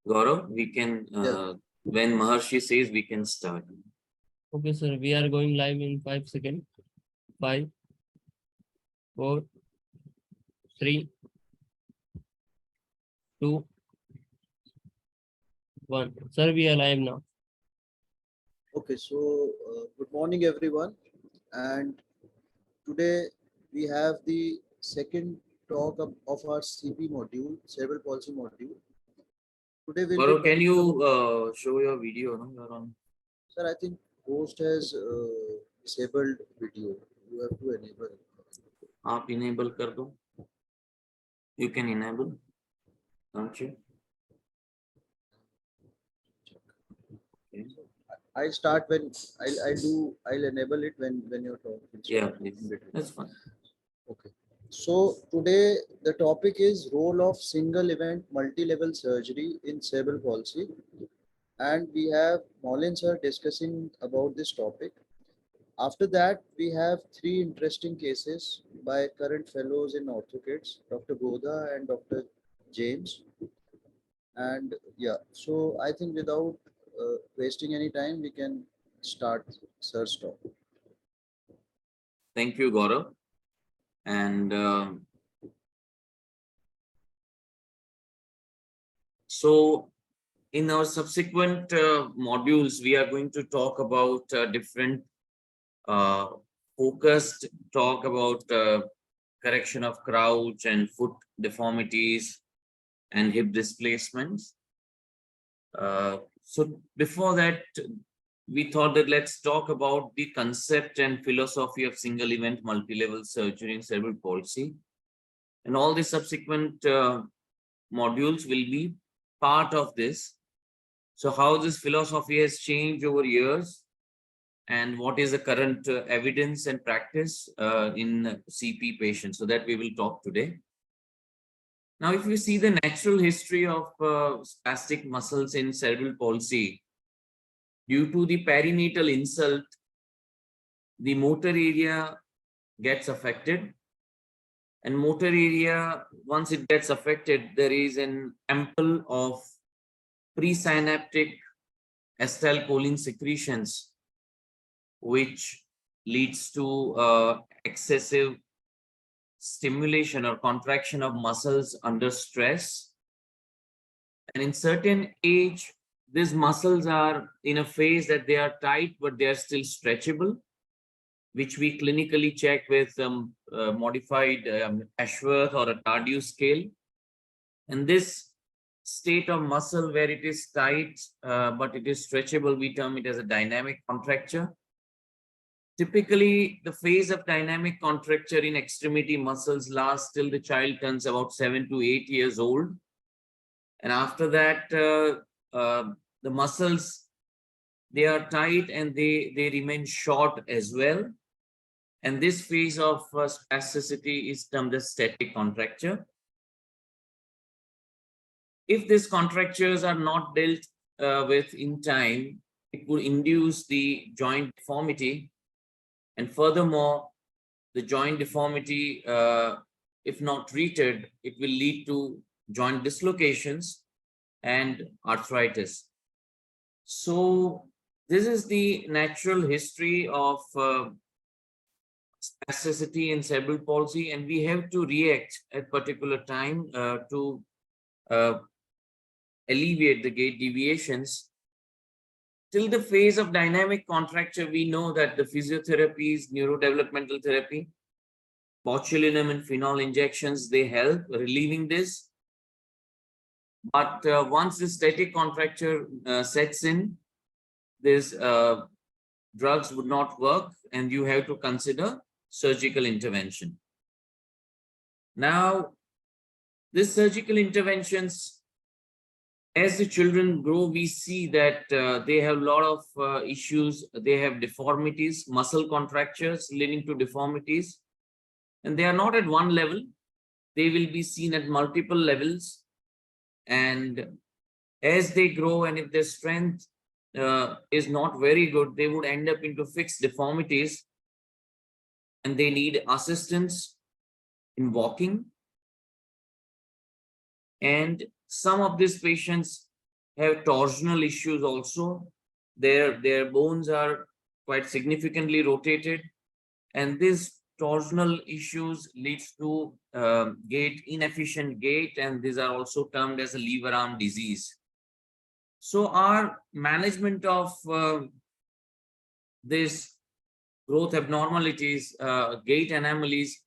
Gaurav, we can, when Maharshi says, we can start. Okay, sir. We are going live in 5 seconds. 5, 4, 3, 2, 1. Sir, we are live now. Okay, so good morning everyone, and today we have the second talk of our CP module, Cerebral Palsy module. Today we'll Gaurav, be can you show your video? No? You're on. Sir, I think host has disabled video. You have to enable it. आप enable कर दो. You can enable, can't you? Okay. I start when I'll enable it when you're talking. Yeah, please. That's fine. Okay. So today the topic is role of single event multi-level surgery in cerebral palsy, and we have Maulin Shah discussing about this topic. After that, we have three interesting cases by current fellows in Orthokids, Dr. Godha and Dr. James. And yeah, so I think without wasting any time, we can start Sir's talk. Thank you, Gaurav. And so in our subsequent modules, we are going to talk about different focused talk about correction of crouch and foot deformities and hip displacements. So before that, we thought that let's talk about the concept and philosophy of single event multi-level surgery in cerebral palsy. And all the subsequent modules will be part of this. So how this philosophy has changed over years and what is the current evidence and practice in CP patients. So that we will talk today. Now, if you see the natural history of spastic muscles in cerebral palsy, due to the perinatal insult, the motor area gets affected. And motor area, once it gets affected, there is an ample of presynaptic acetylcholine secretions, which leads to excessive stimulation or contraction of muscles under stress. And in certain age, these muscles are in a phase that they are tight, but they are still stretchable, which we clinically check with modified Ashworth or a Tardieu scale. And this state of muscle where it is tight, but it is stretchable, we term it as a dynamic contracture. Typically, the phase of dynamic contracture in extremity muscles lasts till the child turns about 7 to 8 years old. And after that, the muscles, they are tight and they remain short as well. And this phase of spasticity is termed as static contracture. If these contractures are not dealt with in time, it will induce the joint deformity. And furthermore, the joint deformity, if not treated, it will lead to joint dislocations and arthritis. So this is the natural history of spasticity in cerebral palsy, and we have to react at particular time to alleviate the gait deviations. Till the phase of dynamic contracture, we know that the physiotherapies, neurodevelopmental therapy, botulinum and phenol injections, they help relieving this. But once the static contracture sets in, these drugs would not work, and you have to consider surgical intervention. Now, these surgical interventions, as the children grow, we see that they have a lot of issues. They have deformities, muscle contractures leading to deformities, and they are not at one level. They will be seen at multiple levels. And as they grow, and if their strength is not very good, they would end up into fixed deformities, and they need assistance in walking. And some of these patients have torsional issues also. Their bones are quite significantly rotated, and these torsional issues leads to inefficient gait, and these are also termed as a lever arm disease. So our management of this growth abnormalities, gait anomalies,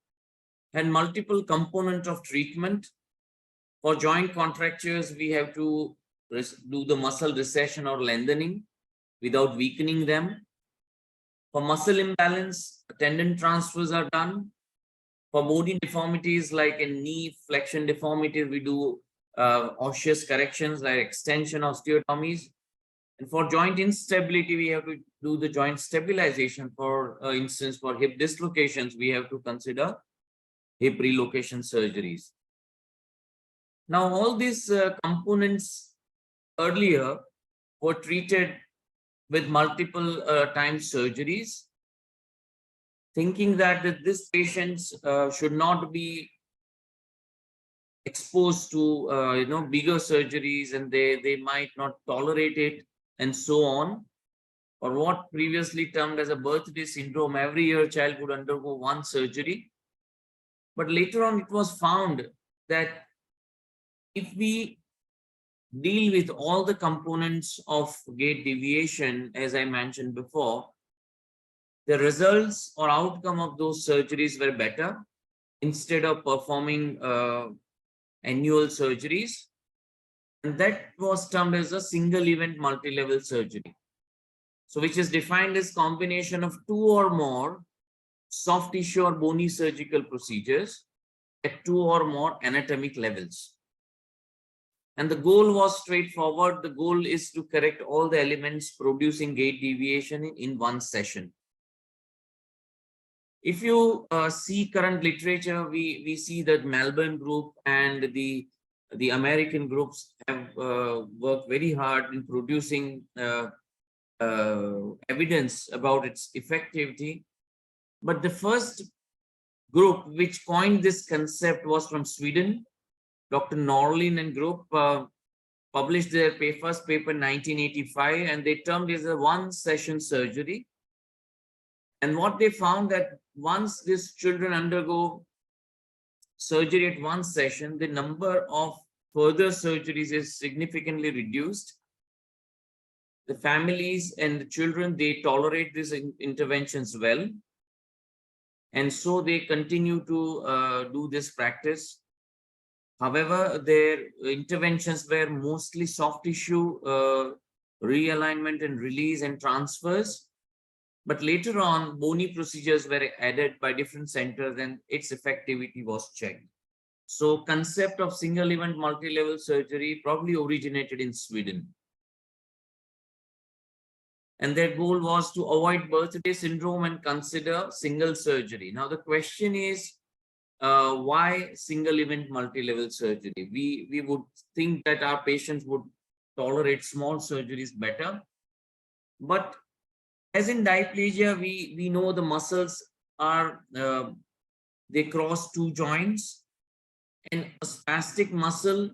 and multiple component of treatment. For joint contractures, we have to do the muscle recession or lengthening without weakening them. For muscle imbalance, tendon transfers are done. For bony deformities like in knee flexion deformities, we do osseous corrections like extension osteotomies. And for joint instability, we have to do the joint stabilization. For instance, for hip dislocations, we have to consider hip relocation surgeries. Now, all these components earlier were treated with multiple times surgeries, thinking that these patients should not be exposed to bigger surgeries, and they might not tolerate it, and so on, or what previously termed as a birthday syndrome. Every year child would undergo one surgery. But later on, it was found that if we deal with all the components of gait deviation, as I mentioned before, the results or outcome of those surgeries were better instead of performing annual surgeries. And that was termed as a single event multi-level surgery. So which is defined as combination of two or more soft tissue or bony surgical procedures at two or more anatomic levels. And the goal was straightforward. The goal is to correct all the elements producing gait deviation in one session. If you see current literature, we see that Melbourne group and the American groups have worked very hard in producing evidence about its effectivity. But the first group which coined this concept was from Sweden. Dr. Norlin and group published their first paper in 1985, and they termed it as a one-session surgery. And what they found that once these children undergo surgery at one session, the number of further surgeries is significantly reduced. The families and the children, they tolerate these interventions well. And so they continue to do this practice. However, their interventions were mostly soft tissue realignment and release and transfers. But later on, bony procedures were added by different centers and its effectivity was checked. So concept of single event multi-level surgery probably originated in Sweden. And their goal was to avoid birthday syndrome and consider single surgery. Now the question is, why single event multi-level surgery? We would think that our patients would tolerate small surgeries better. But as in diplegia, we know the muscles are, they cross two joints, and a spastic muscle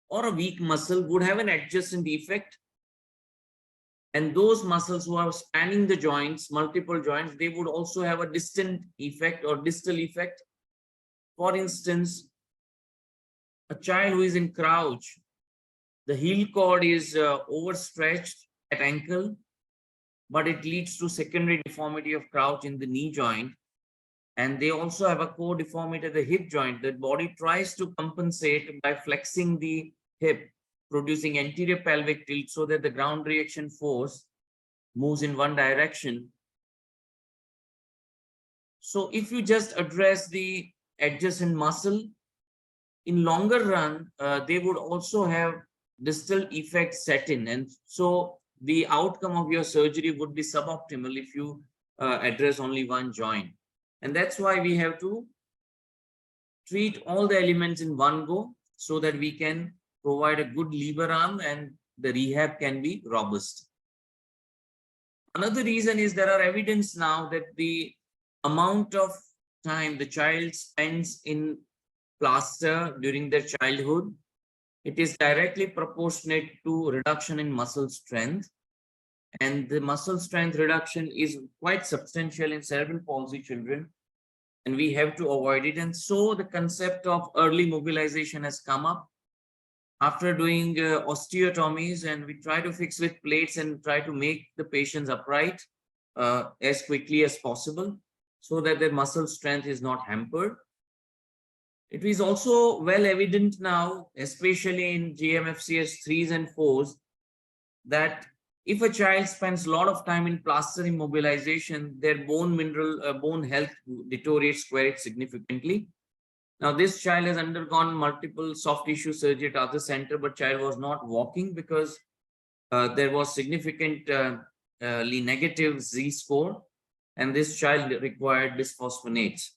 or a weak muscle would have an adjacent effect. And those muscles who are spanning the joints, multiple joints, they would also have a distant effect or distal effect. For instance, a child who is in crouch, the heel cord is overstretched at ankle, but it leads to secondary deformity of crouch in the knee joint. And they also have a core deformity at the hip joint. The body tries to compensate by flexing the hip, producing anterior pelvic tilt so that the ground reaction force moves in one direction. So if you just address the adjacent muscle, in longer run, they would also have distal effects set in. And so the outcome of your surgery would be suboptimal if you address only one joint. And that's why we have to treat all the elements in one go so that we can provide a good lever arm and the rehab can be robust. Another reason is there are evidence now that the amount of time the child spends in plaster during their childhood, It is directly proportionate to reduction in muscle strength. And the muscle strength reduction is quite substantial in cerebral palsy children, and we have to avoid it. And so the concept of early mobilization has come up after doing osteotomies, and we try to fix with plates and try to make the patients upright as quickly as possible so that their muscle strength is not hampered. It is also well evident now, especially in GMFCS 3s and 4s, that if a child spends a lot of time in plaster immobilization, their bone health deteriorates quite significantly. Now, this child has undergone multiple soft tissue surgery at other center, but child was not walking because there was significantly negative Z-score, and this child required bisphosphonates.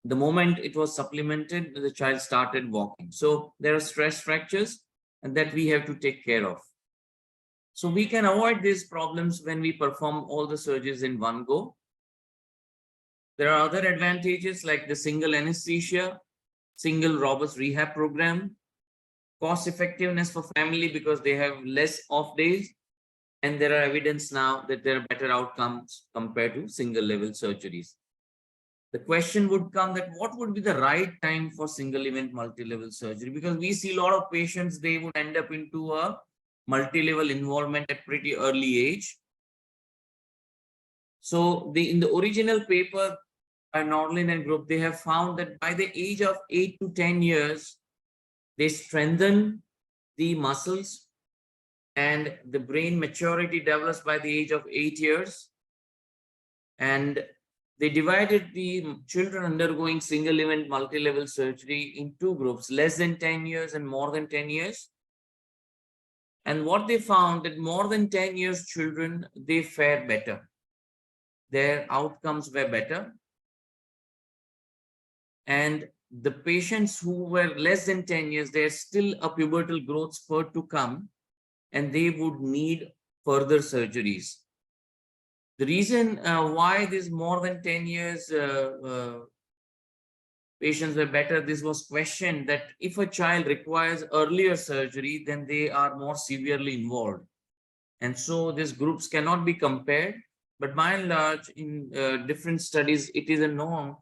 The moment it was supplemented, the child started walking. So there are stress fractures, and that we have to take care of. So we can avoid these problems when we perform all the surgeries in one go. There are other advantages like the single anesthesia, single robust rehab program, cost effectiveness for family because they have less off days, and there are evidence now that there are better outcomes compared to single level surgeries. The question would come that what would be the right time for single event multi-level surgery? Because we see a lot of patients, they would end up into a multi-level involvement at pretty early age. So in the original paper by Maulin and group, they have found that by the age of 8 to 10 years, they strengthen the muscles and the brain maturity develops by the age of 8 years. And they divided the children undergoing single event multi-level surgery in two groups, less than 10 years and more than 10 years. And what they found that more than 10 years children, they fared better. Their outcomes were better. And the patients who were less than 10 years, there's still a pubertal growth spurt to come, and they would need further surgeries. The reason why this more than 10 years patients were better, this was questioned that if a child requires earlier surgery, then they are more severely involved. And so these groups cannot be compared, but by and large in different studies, it is a norm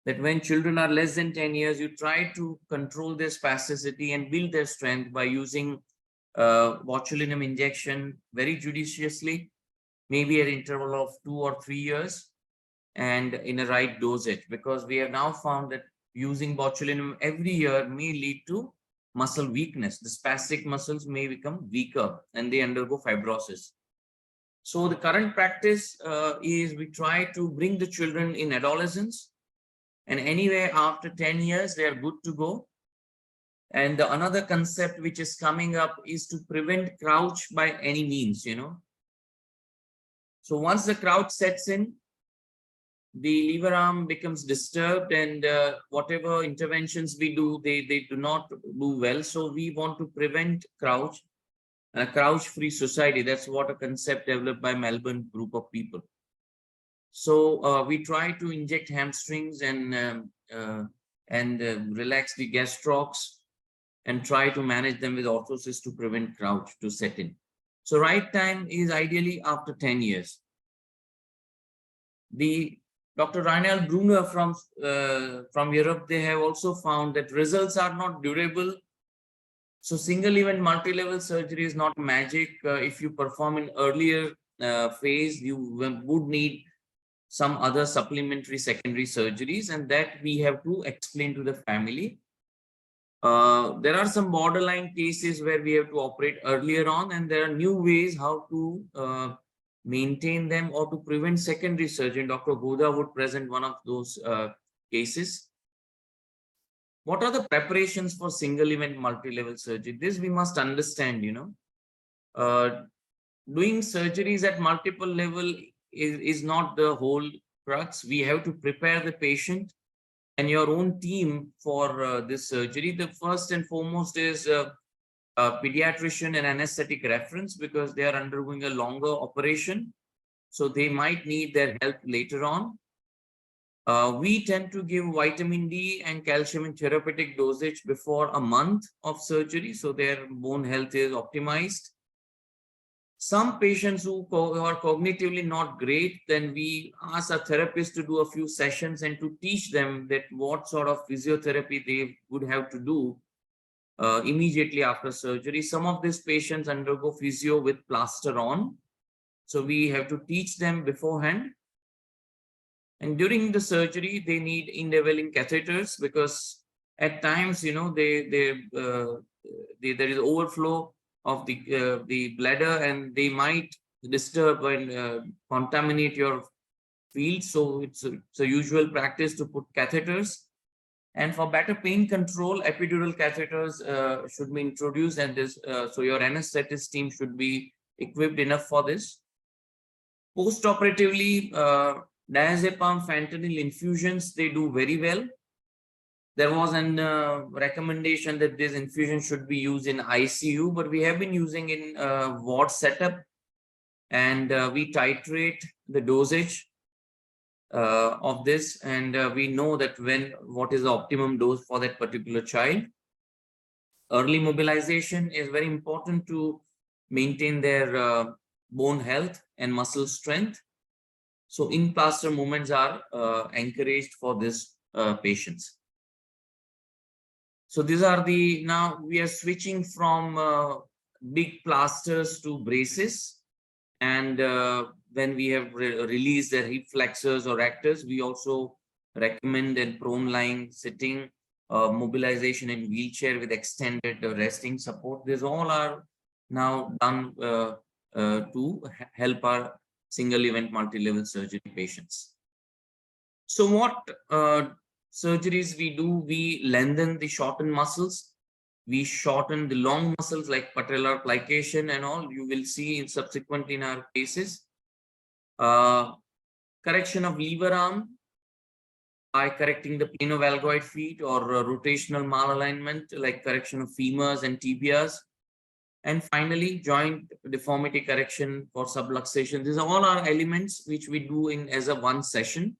that when children are less than 10 years, you try to control their spasticity and build their strength by using botulinum injection very judiciously, maybe at interval of 2 or 3 years, and in a right dosage, because we have now found that using botulinum every year may lead to muscle weakness. The spastic muscles may become weaker and they undergo fibrosis. So the current practice is we try to bring the children in adolescence, and anyway, after 10 years, they are good to go. And another concept which is coming up is to prevent crouch by any means, So once the crouch sets in, the lever arm becomes disturbed, and whatever interventions we do, they do not do well. So we want to prevent crouch, a crouch-free society. That's what a concept developed by Melbourne group of people. So we try to inject hamstrings and relax the gastrocs and try to manage them with orthosis to prevent crouch to set in. So right time is ideally after 10 years. Dr. Reinhard Brunner from Europe, they have also found that results are not durable. So single event multi-level surgery is not magic. If you perform in earlier phase, you would need some other supplementary secondary surgeries, and that we have to explain to the family. There are some borderline cases where we have to operate earlier on, and there are new ways how to maintain them or to prevent secondary surgery. Dr. Goda would present one of those cases. What are the preparations for single event multi-level surgery? This we must understand, doing surgeries at multiple level is not the whole crux. We have to prepare the patient and your own team for this surgery. The first and foremost is a pediatrician and anesthetic reference, because they are undergoing a longer operation. So they might need their help later on. We tend to give vitamin D and calcium in therapeutic dosage before a month of surgery, so their bone health is optimized. Some patients who are cognitively not great, then we ask our therapist to do a few sessions and to teach them that what sort of physiotherapy they would have to do immediately after surgery. Some of these patients undergo physio with plaster on, so we have to teach them beforehand. And during the surgery, they need indwelling catheters because at times, you know, there is overflow of the bladder, and they might disturb and contaminate your field. So it's a usual practice to put catheters. And for better pain control, epidural catheters should be introduced, and this so your anesthetist team should be equipped enough for this. Post-operatively, diazepam fentanyl infusions, they do very well. There was an recommendation that this infusion should be used in ICU, but we have been using in ward setup, and we titrate the dosage of this, and we know that what is the optimum dose for that particular child. Early mobilization is very important to maintain their bone health and muscle strength. So in plaster movements are encouraged for these patients. So these are now we are switching from big plasters to braces. And when we have released the hip flexors or actors, we also recommend in prone lying, sitting, mobilization in wheelchair with extended resting support. These all are now done to help our single event multi-level surgery patients. So what surgeries we do? We lengthen the shortened muscles. We shorten the long muscles like patellar plication and all. You will see in subsequent in our cases. Correction of lever arm by correcting the planovalgoid feet, or rotational malalignment like correction of femurs and tibias. And finally, joint deformity correction for subluxation. These are all our elements which we do in as a one session.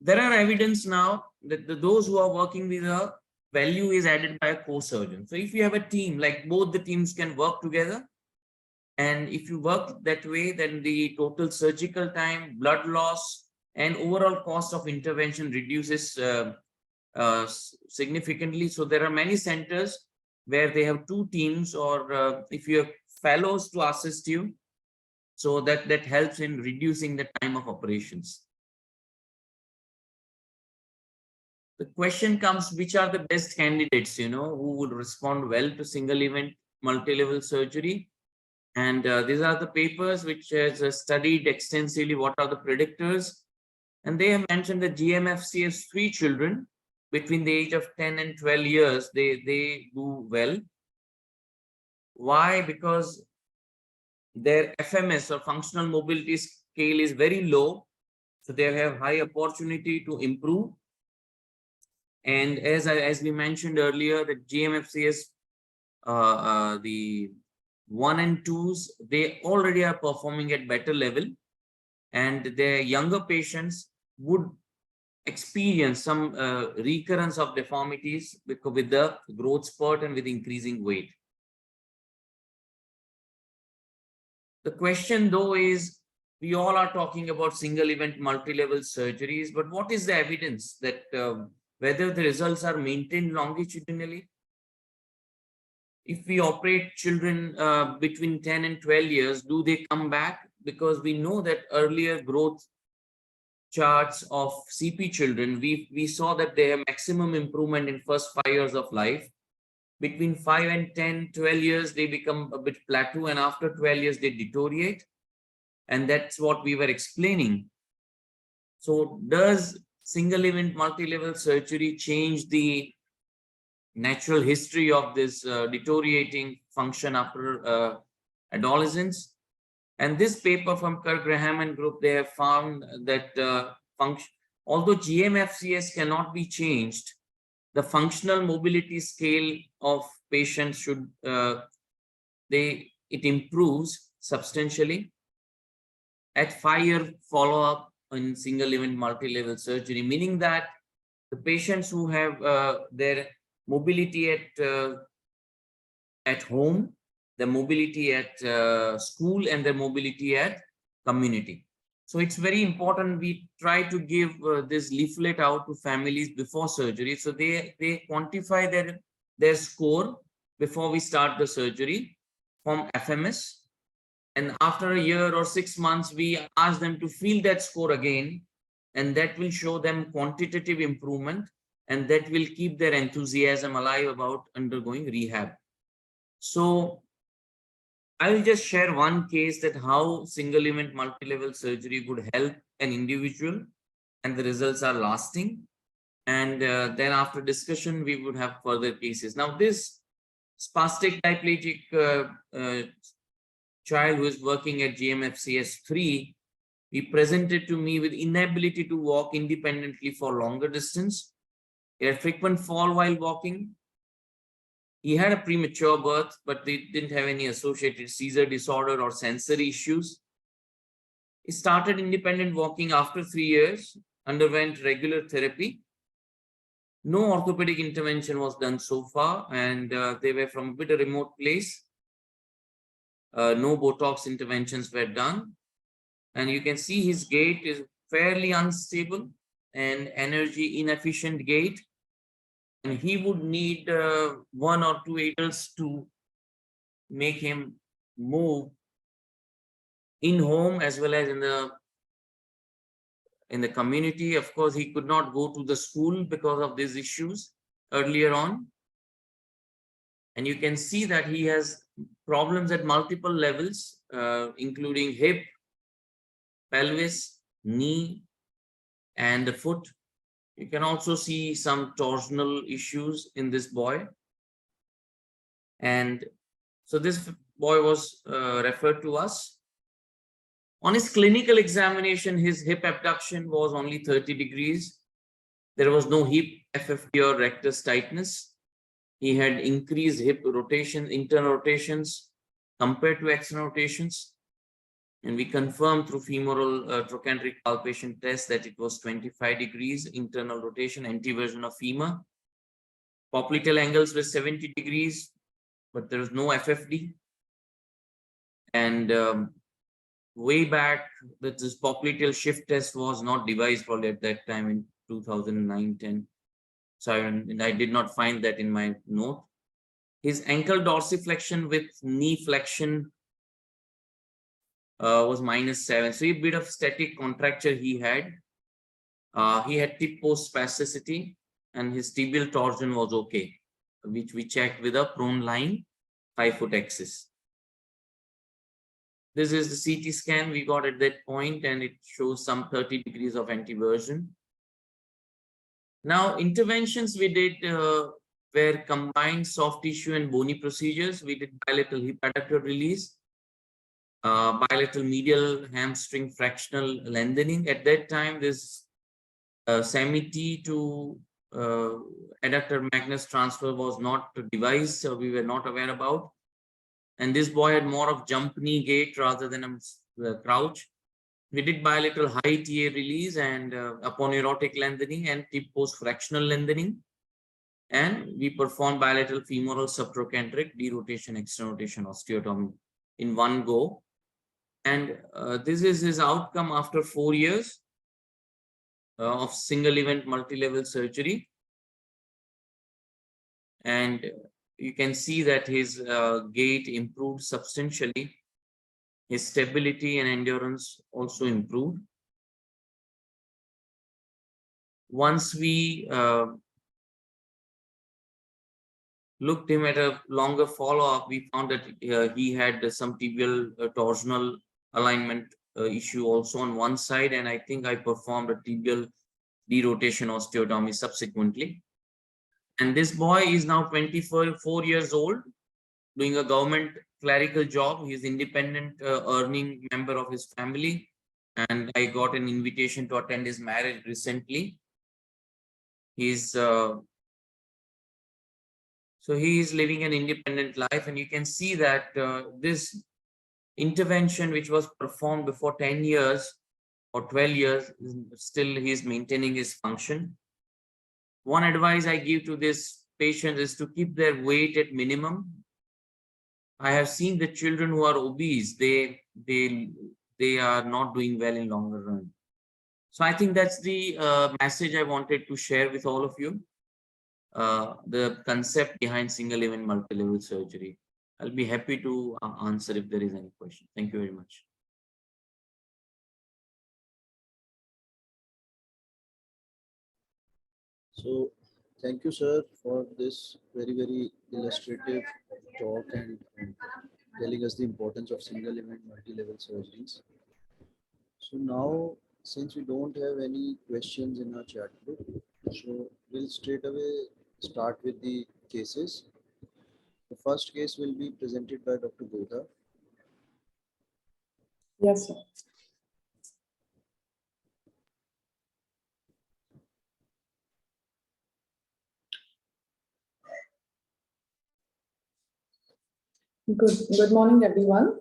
There are evidence now that those who are working with a value is added by a co-surgeon. So if you have a team, like both the teams can work together, and if you work that way, then the total surgical time, blood loss, and overall cost of intervention reduces significantly. So there are many centers where they have two teams, or if you have fellows to assist you, so that helps in reducing the time of operations. The question comes, which are the best candidates, you know, who would respond well to single event multi-level surgery? And these are the papers which has studied extensively what are the predictors. And they have mentioned that GMFCS 3 children between the age of 10 and 12 years, they do well. Why? Because their FMS, or functional mobility scale, is very low. So they have high opportunity to improve. And as we mentioned earlier, the GMFCS, the 1 and 2s, they already are performing at better level, and their younger patients would experience some recurrence of deformities because with the growth spurt and with increasing weight. The question though is, we all are talking about single event multi-level surgeries, but what is the evidence that whether the results are maintained longitudinally? If we operate children between 10 and 12 years, do they come back? Because we know that earlier growth charts of CP children, we saw that they have maximum improvement in first 5 years of life. Between 5 and 10, 12 years, they become a bit plateau, and after 12 years, they deteriorate. And that's what we were explaining. So does single event multi-level surgery change the natural history of this deteriorating function after adolescence? And this paper from Kirk Graham and group, they have found that although GMFCS cannot be changed, the functional mobility scale of patients should it improves substantially. At 5-year follow-up, in single event multi-level surgery, meaning that the patients who have their mobility at home, their mobility at school, and their mobility at community. So it's very important we try to give this leaflet out to families before surgery, so they quantify their score before we start the surgery from FMS. And after a year or 6 months, we ask them to feel that score again, and that will show them quantitative improvement, and that will keep their enthusiasm alive about undergoing rehab. So I will just share one case that how single event multi-level surgery would help an individual, and the results are lasting. And then after discussion, we would have further cases. Now, this spastic diplegic child who is working at GMFCS 3, he presented to me with inability to walk independently for longer distance. He had frequent fall while walking. He had a premature birth, but they didn't have any associated seizure disorder or sensory issues. He started independent walking after 3 years, underwent regular therapy. No orthopedic intervention was done so far, and they were from a bit of a remote place. No Botox interventions were done. And you can see his gait is fairly unstable and energy inefficient gait. And he would need 1 or 2 adults to make him move in home as well as in the community. Of course, he could not go to the school because of these issues earlier on. And you can see that he has problems at multiple levels, including hip, pelvis, knee, and the foot. You can also see some torsional issues in this boy. And so this boy was referred to us. On his clinical examination, his hip abduction was only 30 degrees. There was no hip FFT or rectus tightness. He had increased hip rotation, internal rotations compared to external rotations. And we confirmed through femoral trochanteric palpation test that it was 25 degrees internal rotation, anteversion of femur. Popliteal angles were 70 degrees, but there was no FFD. And way back, that this popliteal shift test was not devised probably at that time in 2009-10. So I did not find that in my note. His ankle dorsiflexion with knee flexion was -7. So a bit of static contracture he had. He had tip post spasticity, and his tibial torsion was okay, which we checked with a prone line 5-foot axis. This is the CT scan we got at that point, and it shows some 30 degrees of anteversion. Now, interventions we did were combined soft tissue and bony procedures. We did bilateral hip adductor release, bilateral medial hamstring fractional lengthening. At that time, this SEMLS to adductor magnus transfer was not devised, so we were not aware about. And this boy had more of jump knee gait rather than a crouch. We did bilateral high TA release and aponeurotic lengthening and tip post fractional lengthening. And we performed bilateral femoral subtrochanteric derotation, external rotation osteotomy in one go. And this is his outcome after 4 years of single event multi-level surgery. And you can see that his gait improved substantially. His stability and endurance also improved. Once we looked him at a longer follow-up, we found that he had some tibial torsional alignment issue also on one side, and I think I performed a tibial derotation osteotomy subsequently. And this boy is now 24 years old, doing a government clerical job. He is independent earning member of his family, and I got an invitation to attend his marriage recently. So he is living an independent life, and you can see that this intervention, which was performed before 10 years, or 12 years, still he's maintaining his function. One advice I give to this patient is to keep their weight at minimum. I have seen the children who are obese, they are not doing well in longer run. So I think that's the message I wanted to share with all of you. The concept behind single event multi-level surgery. I'll be happy to answer if there is any question. Thank you very much. So thank you, sir, for this very illustrative talk and telling us the importance of single event multi-level surgeries. So now, since we don't have any questions in our chat group, so we'll straight away start with the cases. The first case will be presented by Dr. Godha. Yes, sir. Good morning, everyone.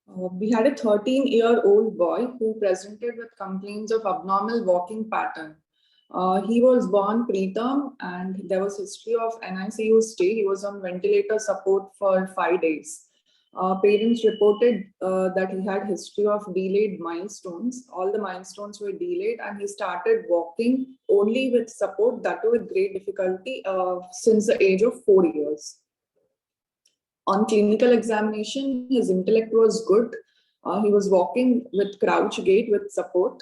We had a 13-year-old boy who presented with complaints of abnormal walking pattern. He was born preterm and there was history of NICU stay. He was on ventilator support for 5 days. Parents reported that he had history of delayed milestones. All the milestones were delayed and he started walking only with support, that too with great difficulty, since the age of 4 years. On clinical examination, his intellect was good. He was walking with crouch gait with support.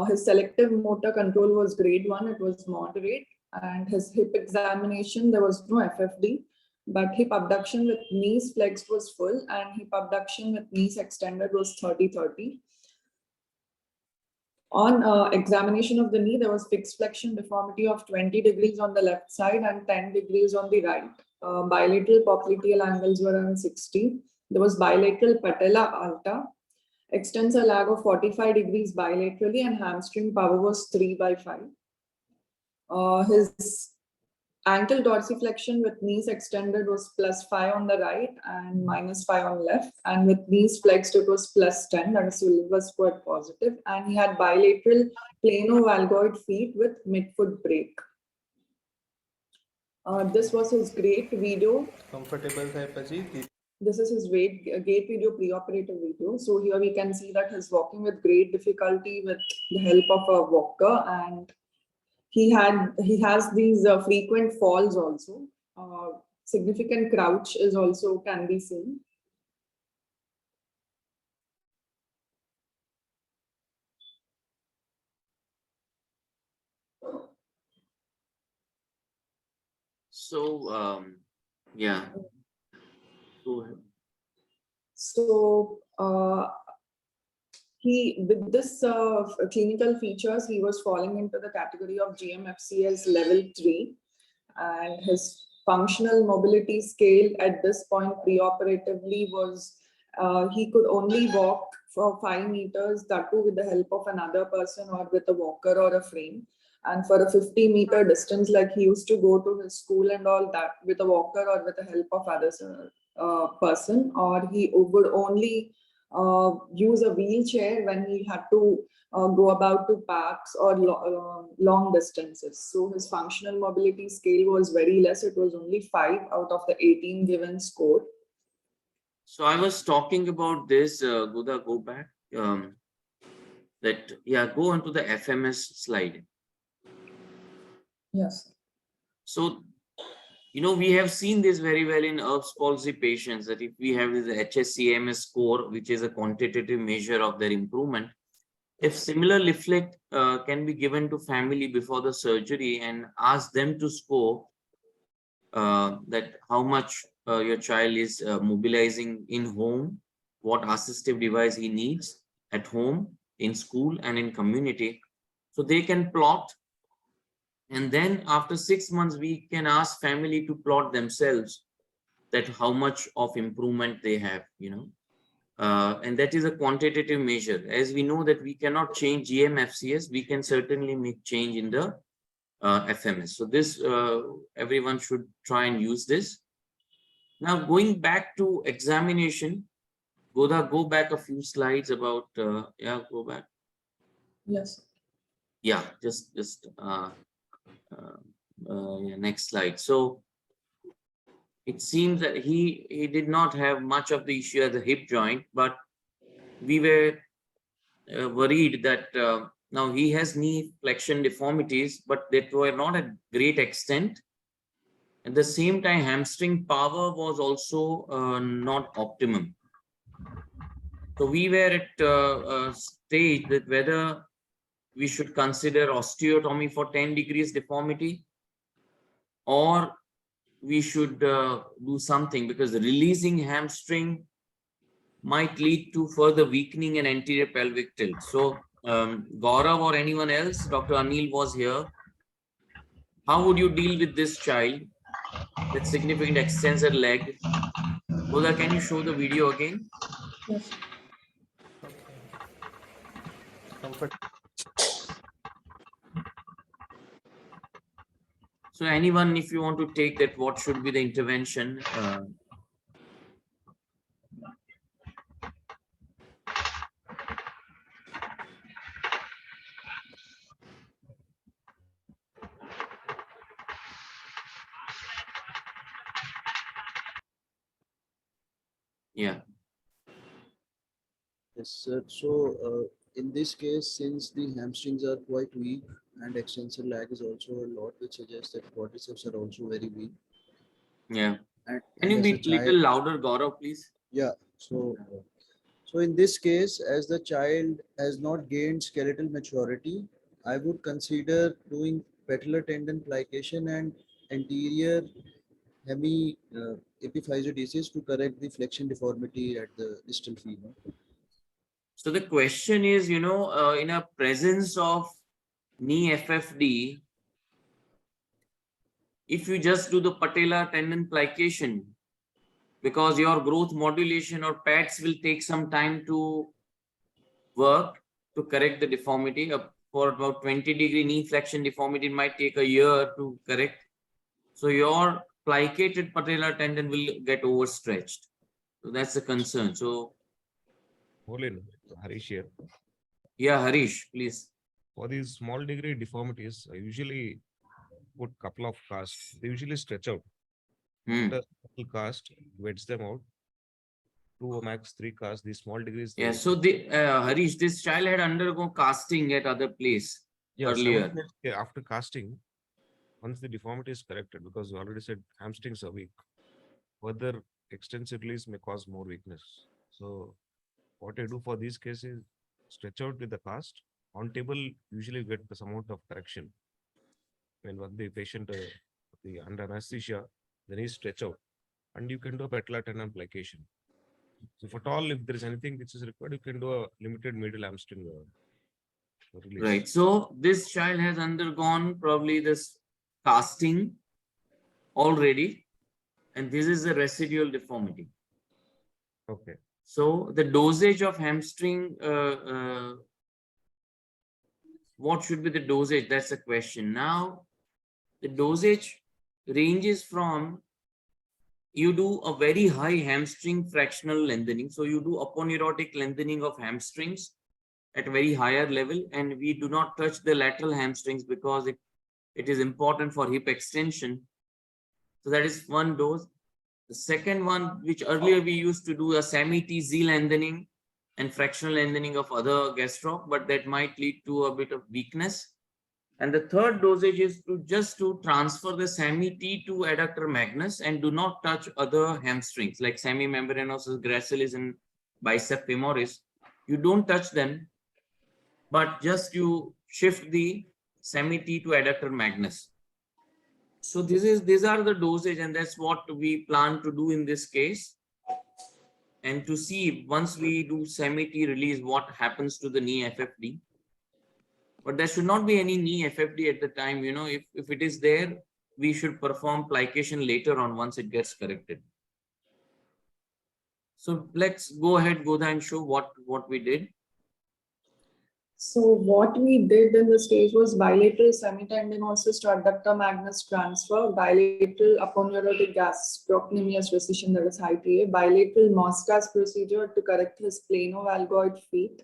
His selective motor control was grade 1, it was moderate. And his hip examination, there was no FFD, but hip abduction with knees flexed was full and hip abduction with knees extended was 30-30. On examination of the knee, there was fixed flexion deformity of 20 degrees on the left side and 10 degrees on the right. Bilateral popliteal angles were around 60. There was bilateral patella alta. Extensor lag of 45 degrees bilaterally and hamstring power was 3/5. His ankle dorsiflexion with knees extended was +5 on the right and -5 on left, and with knees flexed it was +10, that is was quite positive, and he had bilateral plano-valgoid feet with midfoot break. This was his gait video. Comfortable hai Paji. This is his gait video, preoperative video. So here we can see that he's walking with great difficulty with the help of a walker, and he has these frequent falls also. Significant crouch is also can be seen. So, yeah. Go ahead. So with this clinical features, he was falling into the category of GMFCS level 3, and his functional mobility scale at this point preoperatively was he could only walk for 5 meters, that too with the help of another person or with a walker or a frame. And for a 50-meter distance, like he used to go to his school and all that with a walker or with the help of other person, or he would only use a wheelchair when he had to go about to parks or long distances. So his functional mobility scale was very less. It was only 5 out of the 18 given score. So I was talking about this, Godha, go back. Go onto the FMS slide. Yes. So, we have seen this very well in Erb's palsy patients, that if we have this HSCMS score, which is a quantitative measure of their improvement, if similar leaflet can be given to family before the surgery and ask them to score that how much your child is mobilizing in home, what assistive device he needs at home, in school and in community. So they can plot. And then after 6 months, we can ask family to plot themselves that how much of improvement they have, and that is a quantitative measure. As we know that we cannot change GMFCS, we can certainly make change in the FMS. So this, everyone should try and use this. Now, going back to examination, Godha, go back a few slides about, go back. Yes. Yeah, just yeah, next slide. So it seems that he did not have much of the issue at the hip joint, but we were worried that now he has knee flexion deformities, but that were not at great extent. At the same time, hamstring power was also not optimum. So we were at a stage that whether we should consider osteotomy for 10 degrees deformity, or we should do something, because releasing hamstring might lead to further weakening and anterior pelvic tilt. So Gaurav or anyone else, Dr. Anil was here. How would you deal with this child with significant extensor leg? Goda, can you show the video again? Yes. Comfort. So anyone, if you want to take that, what should be the intervention? Yeah. Yes, sir. So, in this case, since the hamstrings are quite weak and extensor lag is also a lot, which suggests that quadriceps are also very weak. Yeah. And, Can and you as a be child, little louder, Gaurav, please? yeah. So in this case, as the child has not gained skeletal maturity, I would consider doing patellar tendon plication and anterior hemi epiphysiodesis to correct the flexion deformity at the distal femur. So the question is, in a presence of knee FFD, if you just do the patellar tendon plication, because your growth modulation or pads will take some time to work to correct the deformity. For about 20-degree knee flexion deformity, it might take a year to correct. So your plicated patellar tendon will get overstretched. So that's the concern. So Maulin, Harish here. yeah, Harish, please. For these small degree deformities, I usually put couple of casts. They usually stretch out. After couple cast, wets them out. 2 or max 3 casts. These small degrees. Yeah. So the Harish, this child had undergone casting at other place earlier. After casting, once the deformity is corrected, because you already said hamstrings are weak, further extensive release may cause more weakness. So what I do for these cases, stretch out with the cast. On table, usually get some amount of correction. When the patient the under anesthesia, then he stretch out, and you can do a patellar tendon plication. So if at all, if there is anything which is required, you can do a limited medial hamstring release. Right. So this child has undergone probably this casting already, and this is a residual deformity. Okay. So the dosage of hamstring, what should be the dosage? That's the question. Now, the dosage ranges from, you do a very high hamstring fractional lengthening. So you do aponeurotic lengthening of hamstrings at a very higher level, and we do not touch the lateral hamstrings because it is important for hip extension. So that is one dose. The second one, which earlier we used to do a semi-TZ lengthening and fractional lengthening of other gastroc, but that might lead to a bit of weakness. And the third dosage is to transfer the semi-T to adductor magnus and do not touch other hamstrings like semimembranosus gracilis and bicep femoris. You don't touch them, but just you shift the semi-T to adductor magnus. So these are the dosage, and that's what we plan to do in this case. And to see once we do semi-T release, what happens to the knee FFD. But there should not be any knee FFD at the time. If it is there, we should perform plication later on once it gets corrected. So let's go ahead, Goda, and show what we did. So what we did in the stage was bilateral semitendinosus to adductor magnus transfer, bilateral aponeurotic gastrocnemius recession, that is high TA, bilateral Moscas procedure to correct his planovalgoid feet,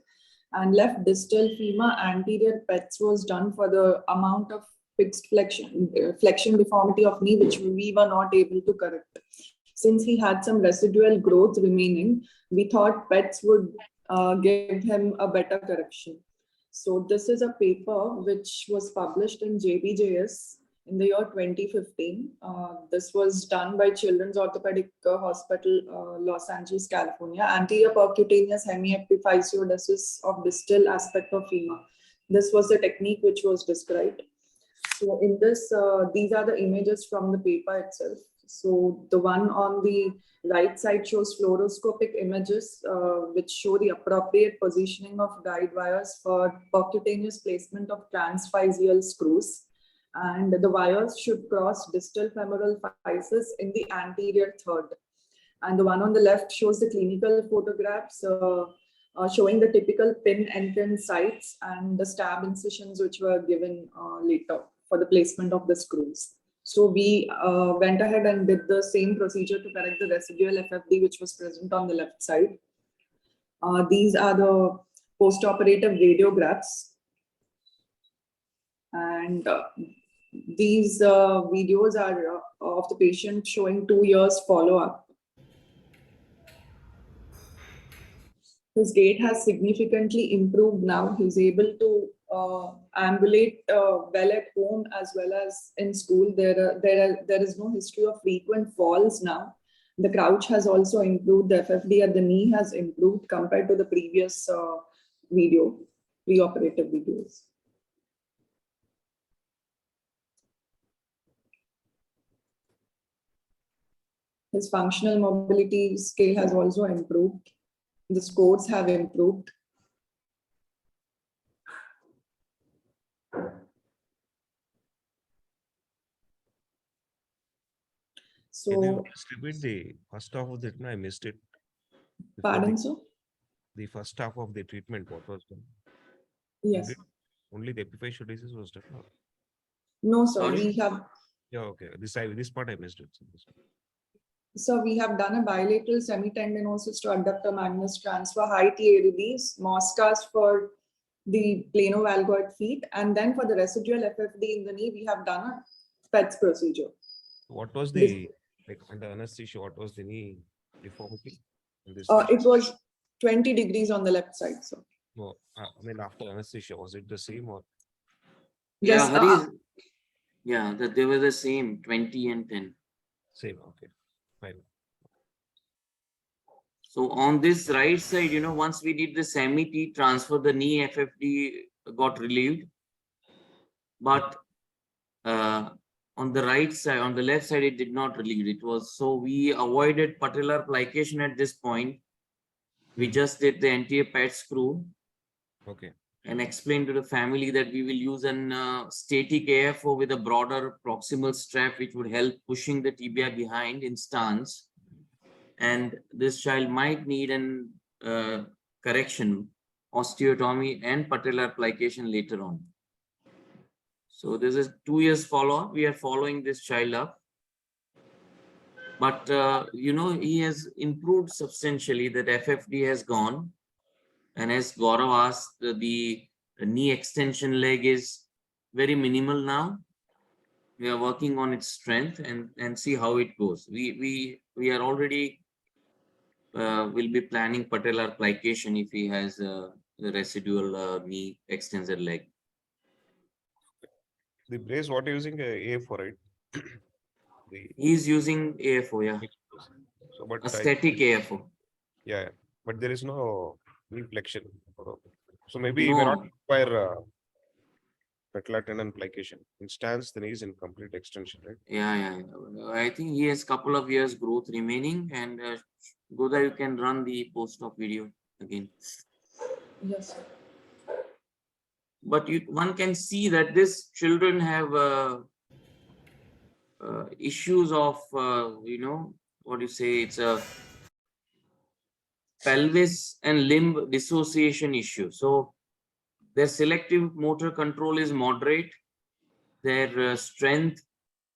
and left distal femur anterior PETs was done for the amount of fixed flexion deformity of knee, which we were not able to correct. Since he had some residual growth remaining, we thought PETs would give him a better correction. So this is a paper which was published in JBJS in the year 2015. This was done by Children's Orthopedic Hospital, Los Angeles, California. Anterior percutaneous hemiepiphysiodesis of distal aspect of femur. This was the technique which was described. So in this, these are the images from the paper itself. So the one on the right side shows fluoroscopic images, which show the appropriate positioning of guide wires for percutaneous placement of transphysial screws. And the wires should cross distal femoral physis in the anterior third. And the one on the left shows the clinical photographs showing the typical pin entrance sites and the stab incisions which were given later for the placement of the screws. So we went ahead and did the same procedure to correct the residual FFD which was present on the left side. These are the post-operative radiographs. And these videos are of the patient showing 2 years follow-up. His gait has significantly improved now. He's able to ambulate well at home as well as in school. There is no history of frequent falls now. The crouch has also improved. The FFD at the knee has improved compared to the previous pre-operative videos. His functional mobility scale has also improved. The scores have improved. Can you So, just repeat the first half of the treatment? I missed it. Before pardon, sir? the first half of the treatment, what was done? Yes. Did only the epiphyseal disease was done? Or- No, sir. Sorry? We have Yeah, okay. This part I missed it. So we have done a bilateral semitendinosus to adductor magnus transfer, high TA release, Moscas for the planovalgoid feet, and then for the residual FFD in the knee, we have done a PETS procedure. What was This- the, like under anesthesia, what was the knee deformity in this? It was 20 degrees on the left side. So No, I mean, after anesthesia, was it the same or? yes, Yeah, Hari's, yeah, that they were the same, 20 and 10. Same, okay. Fine. So on this right side, once we did the semi-T transfer, the knee FFD got relieved. But on the right side, on the left side, it did not relieve. It was, so we avoided patellar plication at this point. We just did the anterior pad screw Okay. and explained to the family that we will use an static AFO with a broader proximal strap, which would help pushing the tibia behind in stance. And this child might need an correction, osteotomy and patellar plication later on. So this is 2 years follow-up. We are following this child up. But, he has improved substantially. That FFD has gone. And as Gaurav asked, the knee extension leg is very minimal now. We are working on its strength and see how it goes. We are already will be planning patellar plication if he has the residual knee extensor leg. The brace, what you're using A for, right? He's using AFO, yeah. So, but A static AFO. Yeah, but there is no knee flexion. So maybe you may not No, require patellar tendon plication. In stance, the knee is in complete extension, right? yeah. I think he has couple of years growth remaining, and Goda, you can run the post-op video again. yes, sir. But one can see that these children have issues of, what do you say, it's a pelvis and limb dissociation issue. So their selective motor control is moderate. Their strength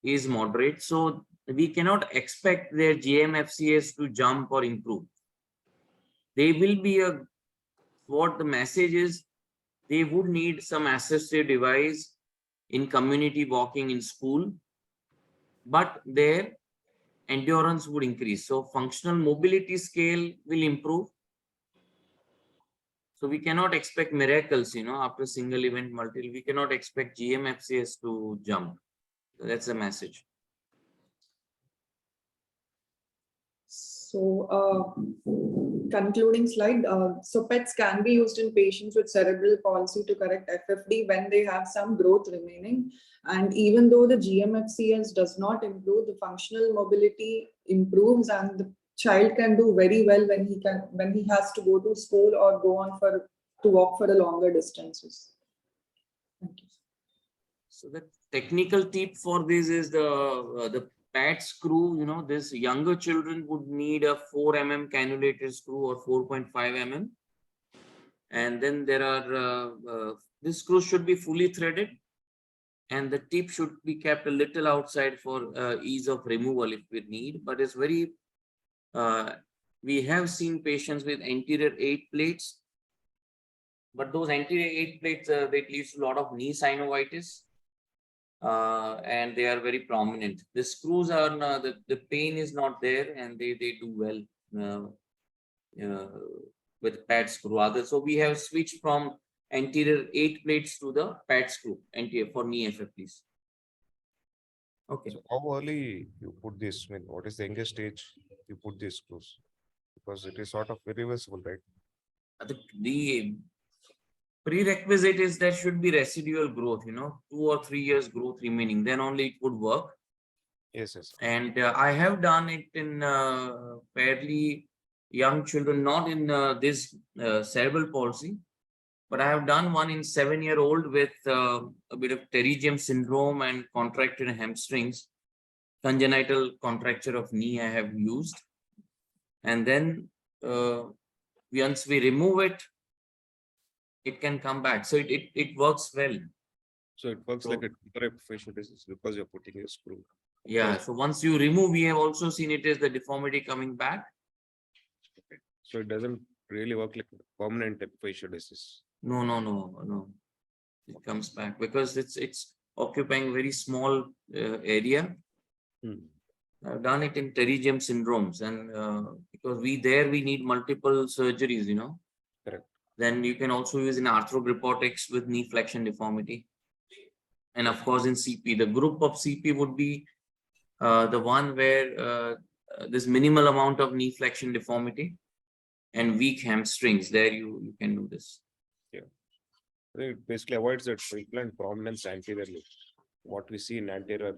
is moderate. So we cannot expect their GMFCS to jump or improve. They will be a what the message is, they would need some assistive device in community walking in school, but their endurance would increase. So functional mobility scale will improve. So we cannot expect miracles, after single event multi, we cannot expect GMFCS to jump. So that's the message. So, concluding slide. So PETs can be used in patients with cerebral palsy to correct FFD when they have some growth remaining. And even though the GMFCS does not improve, the functional mobility improves, and the child can do very well when he has to go to school or go on to walk for the longer distances. Thank you. So the technical tip for this is the pad screw. This younger children would need a 4 mm cannulated screw or 4.5 mm. And then there are, this screw should be fully threaded, and the tip should be kept a little outside for ease of removal if we need. But it's very, we have seen patients with anterior 8 plates, but those anterior 8 plates, they leads to a lot of knee synovitis. And they are very prominent. The screws are, the pain is not there, and they do well with pad screw. So we have switched from anterior 8 plates to the pad screw anterior for knee FFPs. Okay. So how early you put this? I mean, what is the youngest stage you put these screws? Because it is sort of irreversible, right? The prerequisite is there should be residual growth, 2 or 3 years growth remaining, then only it would work. Yes, yes. And I have done it in fairly young children, not in this cerebral palsy, but I have done one in 7-year-old with a bit of pterygium syndrome and contracted hamstrings, congenital contracture of knee I have used. And then once we remove it, it can come back. So it works well. So it works like a deeper facial disease because you're putting a screw. Yeah. So once you remove, we have also seen it as the deformity coming back. Okay. So it doesn't really work like a permanent facial disease. No. It comes back because it's occupying very small area. I've done it in pterygium syndromes, and because we need multiple surgeries, Correct. Then you can also use in arthrogrypotics with knee flexion deformity. And of course in CP, the group of CP would be the one where there's minimal amount of knee flexion deformity and weak hamstrings. There you can do this. Yeah. It basically avoids that frequent prominence anteriorly, what we see in anterior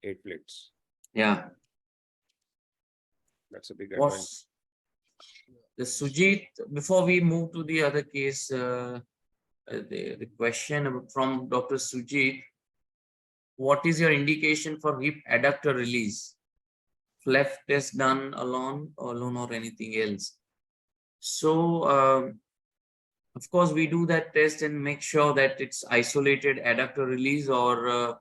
8 plates. Yeah. That's a big advantage. The Sujit, before we move to the other case, the question from Dr. Sujit, what is your indication for hip adductor release? Fleff test done alone or anything else? So, of course, we do that test and make sure that it's isolated adductor release or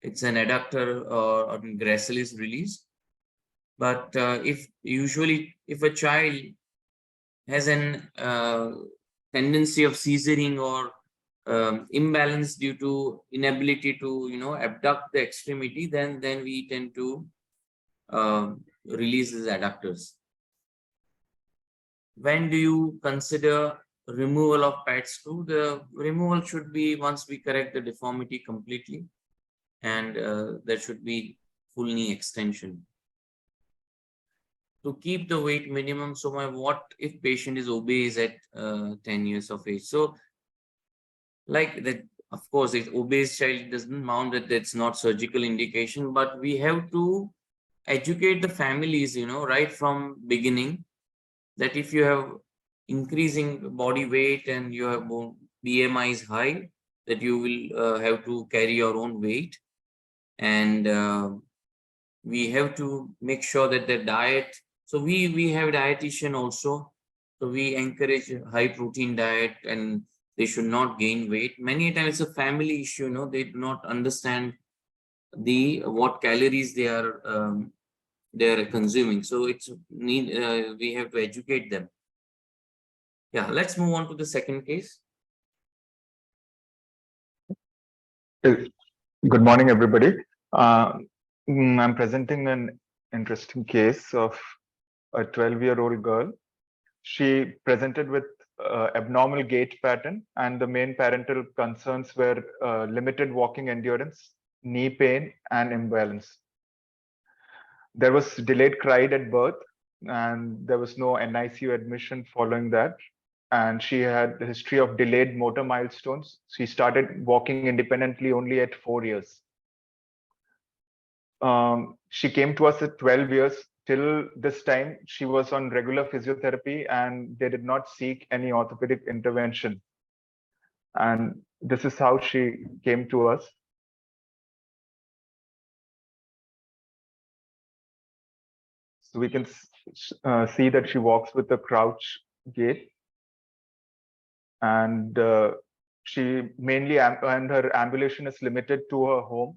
it's an adductor or gracilis release. But if a child has an tendency of seizuring or imbalance due to inability to abduct the extremity, then we tend to release these adductors. When do you consider removal of pad screw? The removal should be once we correct the deformity completely, and there should be full knee extension. To keep the weight minimum, so what if patient is obese at 10 years of age? So like that, of course, if obese child doesn't mount that, that's not surgical indication, but we have to educate the families, right from beginning, that if you have increasing body weight and you have BMI is high, that you will have to carry your own weight. And we have to make sure that the diet, so we have dietitian also. So we encourage high protein diet, and they should not gain weight. Many times it's a family issue, they do not understand what calories they are consuming. So it's we have to educate them. Yeah, let's move on to the second case. Good morning, everybody. I'm presenting an interesting case of a 12-year-old girl. She presented with abnormal gait pattern, and the main parental concerns were limited walking endurance, knee pain, and imbalance. There was delayed cried at birth, and there was no NICU admission following that. And she had a history of delayed motor milestones. She started walking independently only at 4 years. She came to us at 12 years. Till this time, she was on regular physiotherapy and they did not seek any orthopedic intervention. And this is how she came to us. So we can see that she walks with a crouch gait. And she mainly, and her ambulation is limited to her home.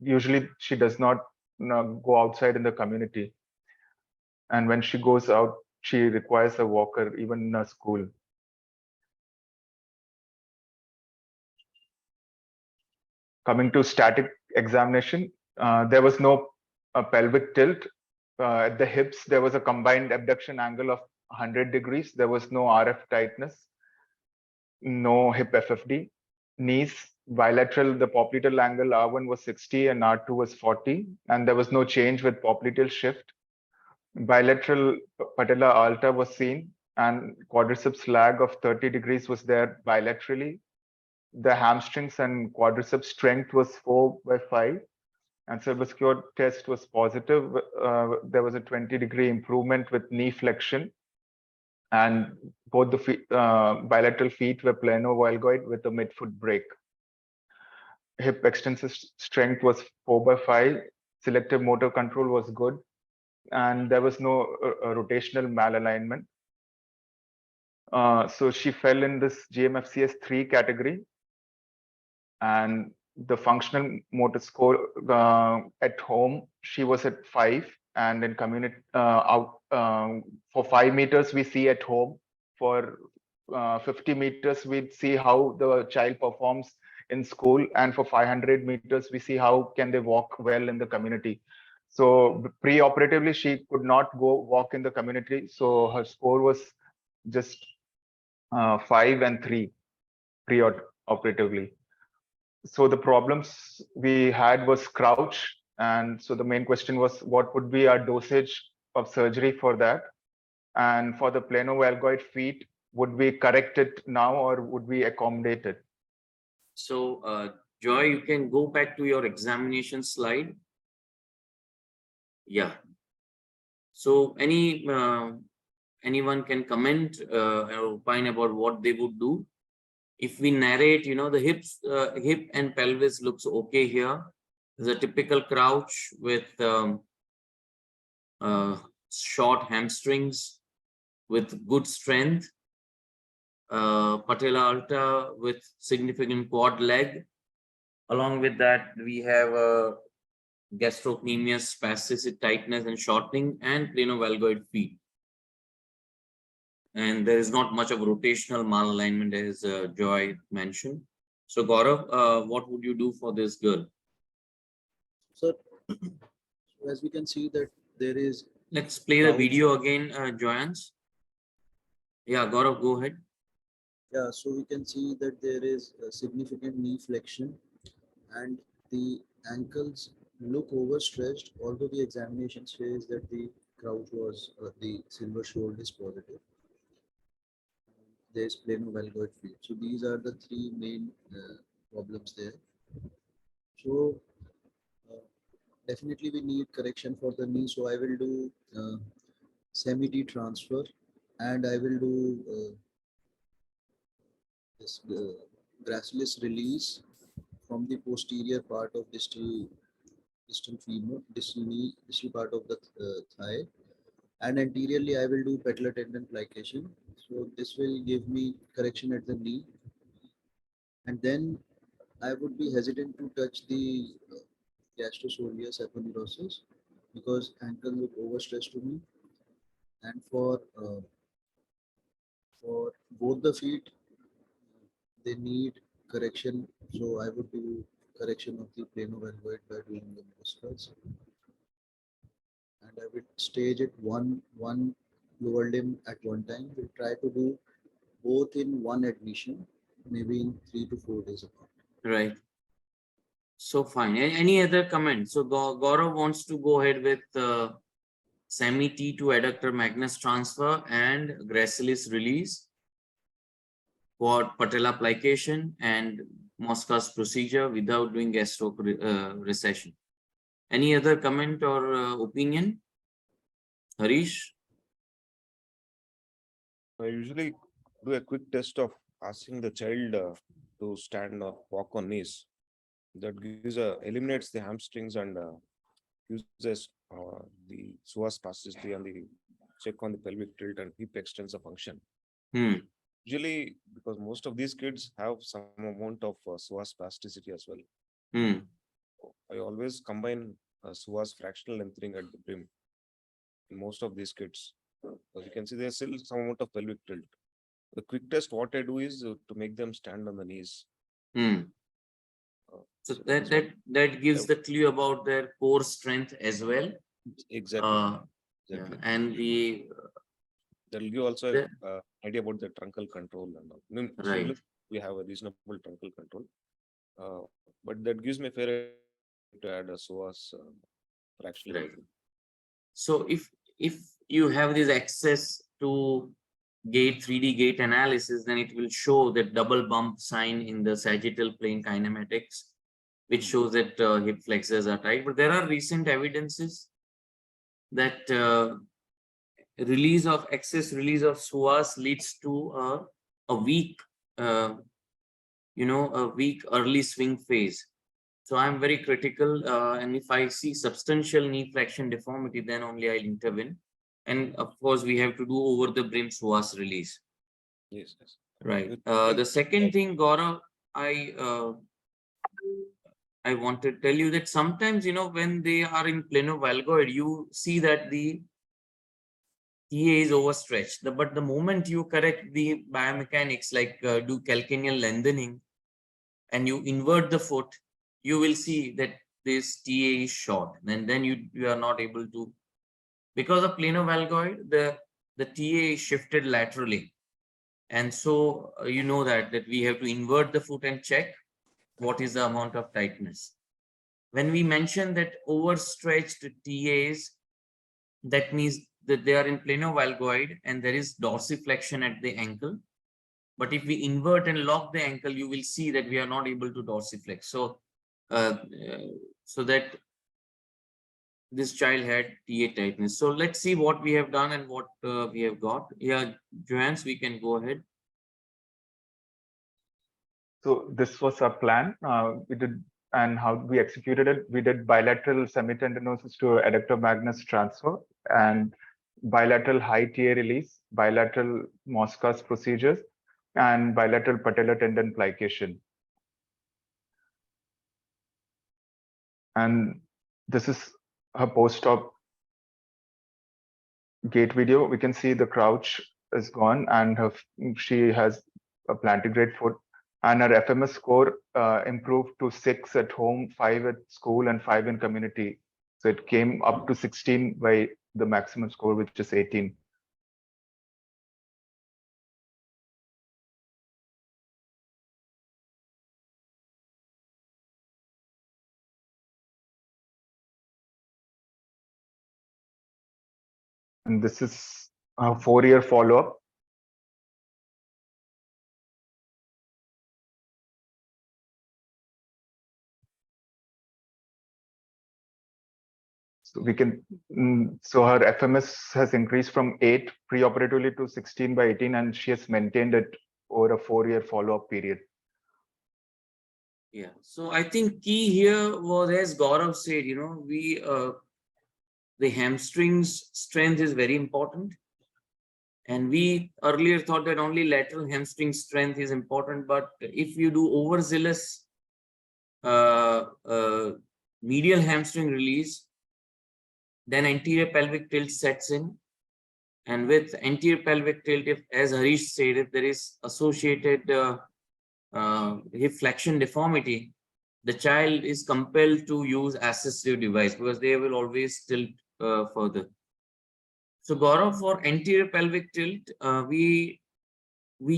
Usually she does not go outside in the community. And when she goes out, she requires a walker, even in a school. Coming to static examination, there was no pelvic tilt. At the hips, there was a combined abduction angle of 100 degrees. There was no RF tightness, no hip FFD. Knees, bilateral, the popliteal angle R1 was 60 and R2 was 40. And there was no change with popliteal shift. Bilateral patella alta was seen, and quadriceps lag of 30 degrees was there bilaterally. The hamstrings and quadriceps strength was 4/5, and cervicothoracic test was positive. There was a 20-degree improvement with knee flexion, and both the bilateral feet were plano-valgoid with a midfoot break. Hip extensor strength was 4/5. Selective motor control was good, and there was no rotational malalignment. So she fell in this GMFCS 3 category, and the functional motor score at home, she was at 5, and in community for 5 meters we see at home. For 50 meters we see how the child performs in school, and for 500 meters we see how can they walk well in the community. So pre-operatively she could not go walk in the community, so her score was just 5 and 3 pre-operatively. So the problems we had was crouch, and so the main question was what would be our dosage of surgery for that, and for the plano-valgoid feet, would we correct it now or would we accommodate it? So Joy, you can go back to your examination slide. Yeah. So anyone can comment or opine about what they would do. If we narrate, the hip and pelvis looks okay here. There's a typical crouch with short hamstrings with good strength. Patella alta with significant quad leg. Along with that, we have gastrocnemius, spasticity, tightness and shortening, and plano-valgoid feet. And there is not much of rotational malalignment, as Joy mentioned. So Gaurav, what would you do for this girl? So as we can see that there is. Let's play the video again, Joyans. Yeah, Gaurav, go ahead. Yeah, so we can see that there is a significant knee flexion and the ankles look overstretched, although the examination says that the crouch was the silver shoulder is positive. There is plano-valgoid feet. So these are the three main problems there. So definitely we need correction for the knee. So I will do semi-D transfer, and I will do this gracilis release from the posterior part of distal femur, distal knee, distal part of the thigh, and anteriorly I will do patellar tendon plication. So this will give me correction at the knee, and then I would be hesitant to touch the gastrosoleus aponeurosis because ankle look overstretched to me. And for For both the feet, they need correction. So I would do correction of the planovalgoid by doing the muscles. And I will stage it one lower limb at one time. We'll try to do both in one admission, maybe in 3 to 4 days apart. Right. So fine. Any other comment? So Gaurav wants to go ahead with semi T to adductor magnus transfer and gracilis release for patella plication and Moscas procedure without doing gastro recession. Any other comment or opinion? Harish? I usually do a quick test of asking the child to stand or walk on knees. That gives eliminates the hamstrings and uses the psoas spasticity and the check on the pelvic tilt and hip extensor function. Usually, because most of these kids have some amount of psoas spasticity as well. I always combine psoas fractional lengthening at the brim in most of these kids. As you can see, there's still some amount of pelvic tilt. The quick test, what I do is to make them stand on the knees. So that gives the clue about their core strength as well. Exactly. Yeah. And the that will give also an idea about the truncal control and all. I mean, right. We have a reasonable truncal control, but that gives me a fair to add a psoas fraction. Right. So if you have this access to gait 3D gait analysis, then it will show that double bump sign in the sagittal plane kinematics, which shows that hip flexors are tight. But there are recent evidences that excess release of psoas leads to a weak, a weak early swing phase. So I'm very critical, and if I see substantial knee flexion deformity, then only I'll intervene. And of course, we have to do over the brim psoas release. Yes. Right. The second thing, Gaurav, I want to tell you that sometimes, when they are in planovalgoid, you see that the TA is overstretched. But the moment you correct the biomechanics, like do calcaneal lengthening, and you invert the foot, you will see that this TA is short. And then you are not able to, because of planovalgoid, the TA is shifted laterally. And so you know that we have to invert the foot and check what is the amount of tightness. When we mention that overstretched TAs, that means that they are in planovalgoid and there is dorsiflexion at the ankle. But if we invert and lock the ankle, you will see that we are not able to dorsiflex. So, so that this child had TA tightness. So let's see what we have done and what we have got. Yeah, Johannes, we can go ahead. So this was our plan. We did, and how we executed it. We did bilateral semitendinosus to adductor magnus transfer and bilateral high TA release, bilateral Moscas procedures, and bilateral patellar tendon plication. And this is her post-op gait video. We can see the crouch is gone and she has a plantigrade foot, and her FMS score improved to 6 at home, 5 at school, and 5 in community. So it came up to 16 by the maximum score, which is 18. And this is a 4-year follow-up. So we can, so her FMS has increased from 8 preoperatively to 16 by 18, and she has maintained it over a 4-year follow-up period. Yeah, so I think key here was, as Gaurav said, the hamstrings strength is very important. And we earlier thought that only lateral hamstring strength is important, but if you do overzealous medial hamstring release, then anterior pelvic tilt sets in, And with anterior pelvic tilt, if, as Harish said, if there is associated hip flexion deformity, the child is compelled to use assistive device because they will always tilt further. So Gaurav, for anterior pelvic tilt, we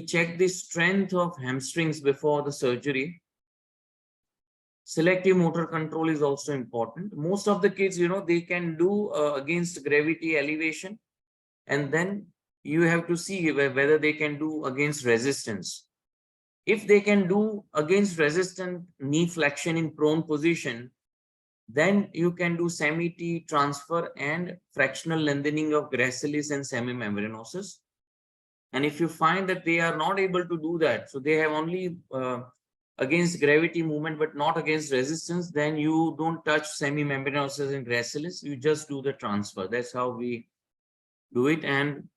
check the strength of hamstrings before the surgery. Selective motor control is also important. Most of the kids, they can do against gravity elevation, and then you have to see whether they can do against resistance. If they can do against resistant knee flexion in prone position, then you can do semi-T transfer and fractional lengthening of gracilis and semimembranosus. And if you find that they are not able to do that, so they have only against gravity movement but not against resistance, then you don't touch semimembranosus and gracilis, you just do the transfer. That's how we do it. And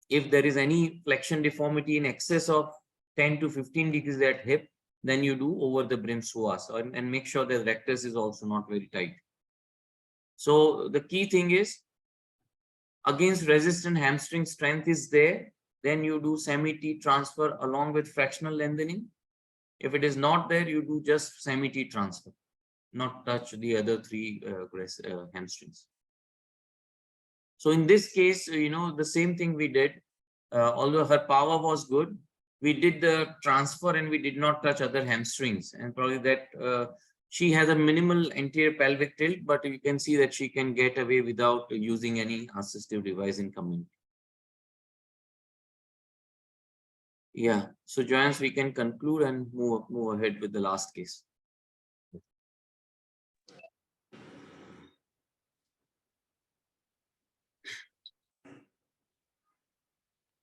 if there is any flexion deformity in excess of 10 to 15 degrees at hip, then you do over the brim psoas and make sure the rectus is also not very tight. So the key thing is, against resistant hamstring strength is there, then you do semi-T transfer along with fractional lengthening. If it is not there, you do just semi-T transfer, not touch the other three hamstrings. So in this case, the same thing we did. Although her power was good, we did the transfer and we did not touch other hamstrings. And probably that she has a minimal anterior pelvic tilt, but you can see that she can get away without using any assistive device in community. Yeah, so Joanne, we can conclude and move ahead with the last case.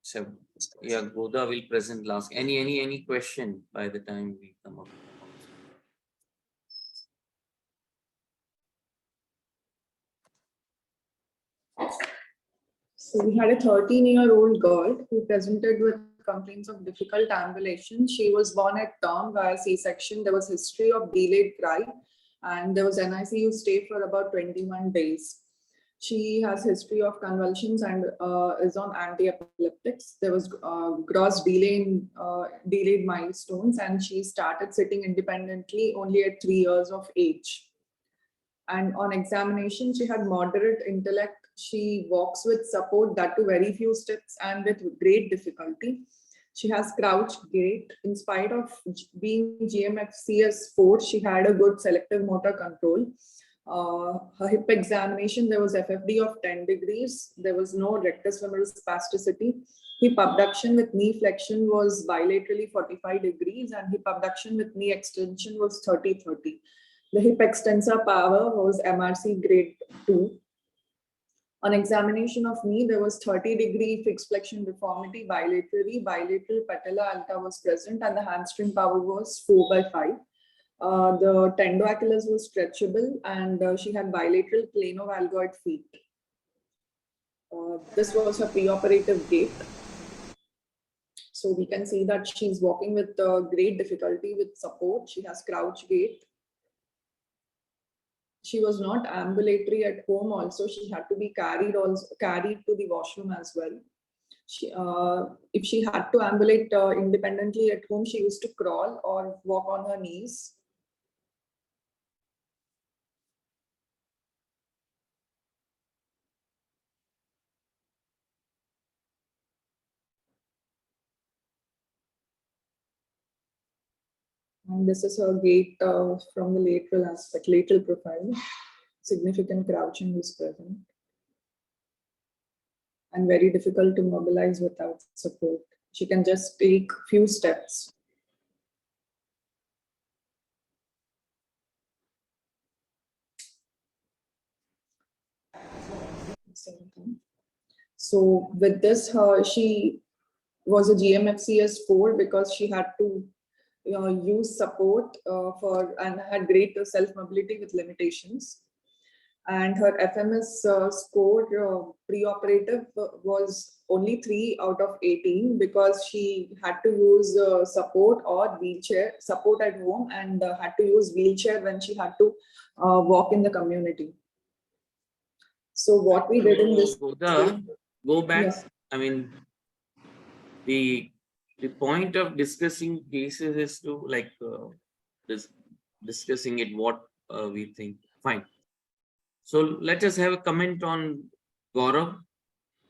So yeah, Goda will present last. Any question by the time we come up? So we had a 13-year-old girl who presented with complaints of difficult ambulation. She was born at term via C-section. There was history of delayed cry, and there was NICU stay for about 21 days. She has history of convulsions and is on anti-epileptics. There was gross delay in delayed milestones, and she started sitting independently only at 3 years of age. And on examination, she had moderate intellect. She walks with support, that to very few steps and with great difficulty. She has crouched gait. In spite of being GMFCS4, she had a good selective motor control. Her hip examination, there was FFD of 10 degrees. There was no rectus femoral spasticity. Hip abduction with knee flexion was bilaterally 45 degrees, and hip abduction with knee extension was 30-30. The hip extensor power was MRC grade 2. On examination of knee, there was 30-degree fixed flexion deformity bilaterally. Bilateral patella alta was present, and the hamstring power was 4/5. The tendoachilles was stretchable, and she had bilateral planovalgoid feet. This was her preoperative gait. So we can see that she's walking with great difficulty with support. She has crouch gait. She was not ambulatory at home also. She had to be carried to the washroom as well. If she had to ambulate independently at home, she used to crawl or walk on her knees. And this is her gait from the lateral aspect, lateral profile. Significant crouching is present. And very difficult to mobilize without support. She can just take few steps. So with this, she was a GMFCS4 because she had to use support and had great self-mobility with limitations. And her FMS score preoperative was only 3 out of 18 because she had to use support or wheelchair, support at home, and had to use wheelchair when she had to walk in the community. So what we did in this... go back. Yes. I mean, the point of discussing cases is to like discussing it what we think. Fine. So let us have a comment on Gaurav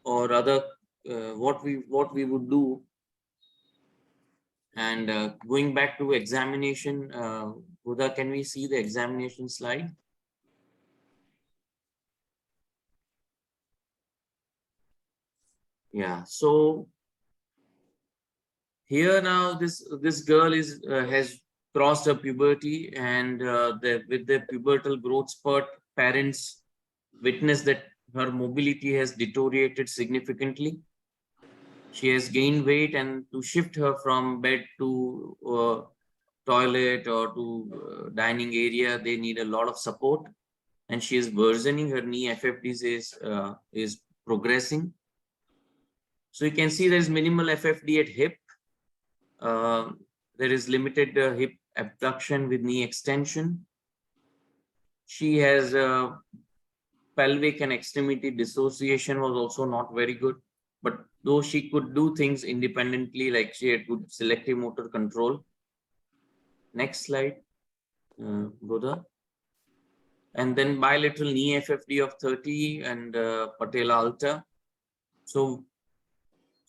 or other what we would do. And going back to examination, Huda, can we see the examination slide? Yeah. So here now, this girl is has crossed her puberty, and with the pubertal growth spurt, parents witness that her mobility has deteriorated significantly. She has gained weight, and to shift her from bed to toilet or to dining area, they need a lot of support. And she is worsening. Her knee FFDs is progressing. So you can see there is minimal FFD at hip. There is limited hip abduction with knee extension. She has pelvic and extremity dissociation was also not very good. But though she could do things independently, like she had good selective motor control. Next slide, Goda. And then bilateral knee FFD of 30 and patella alta. So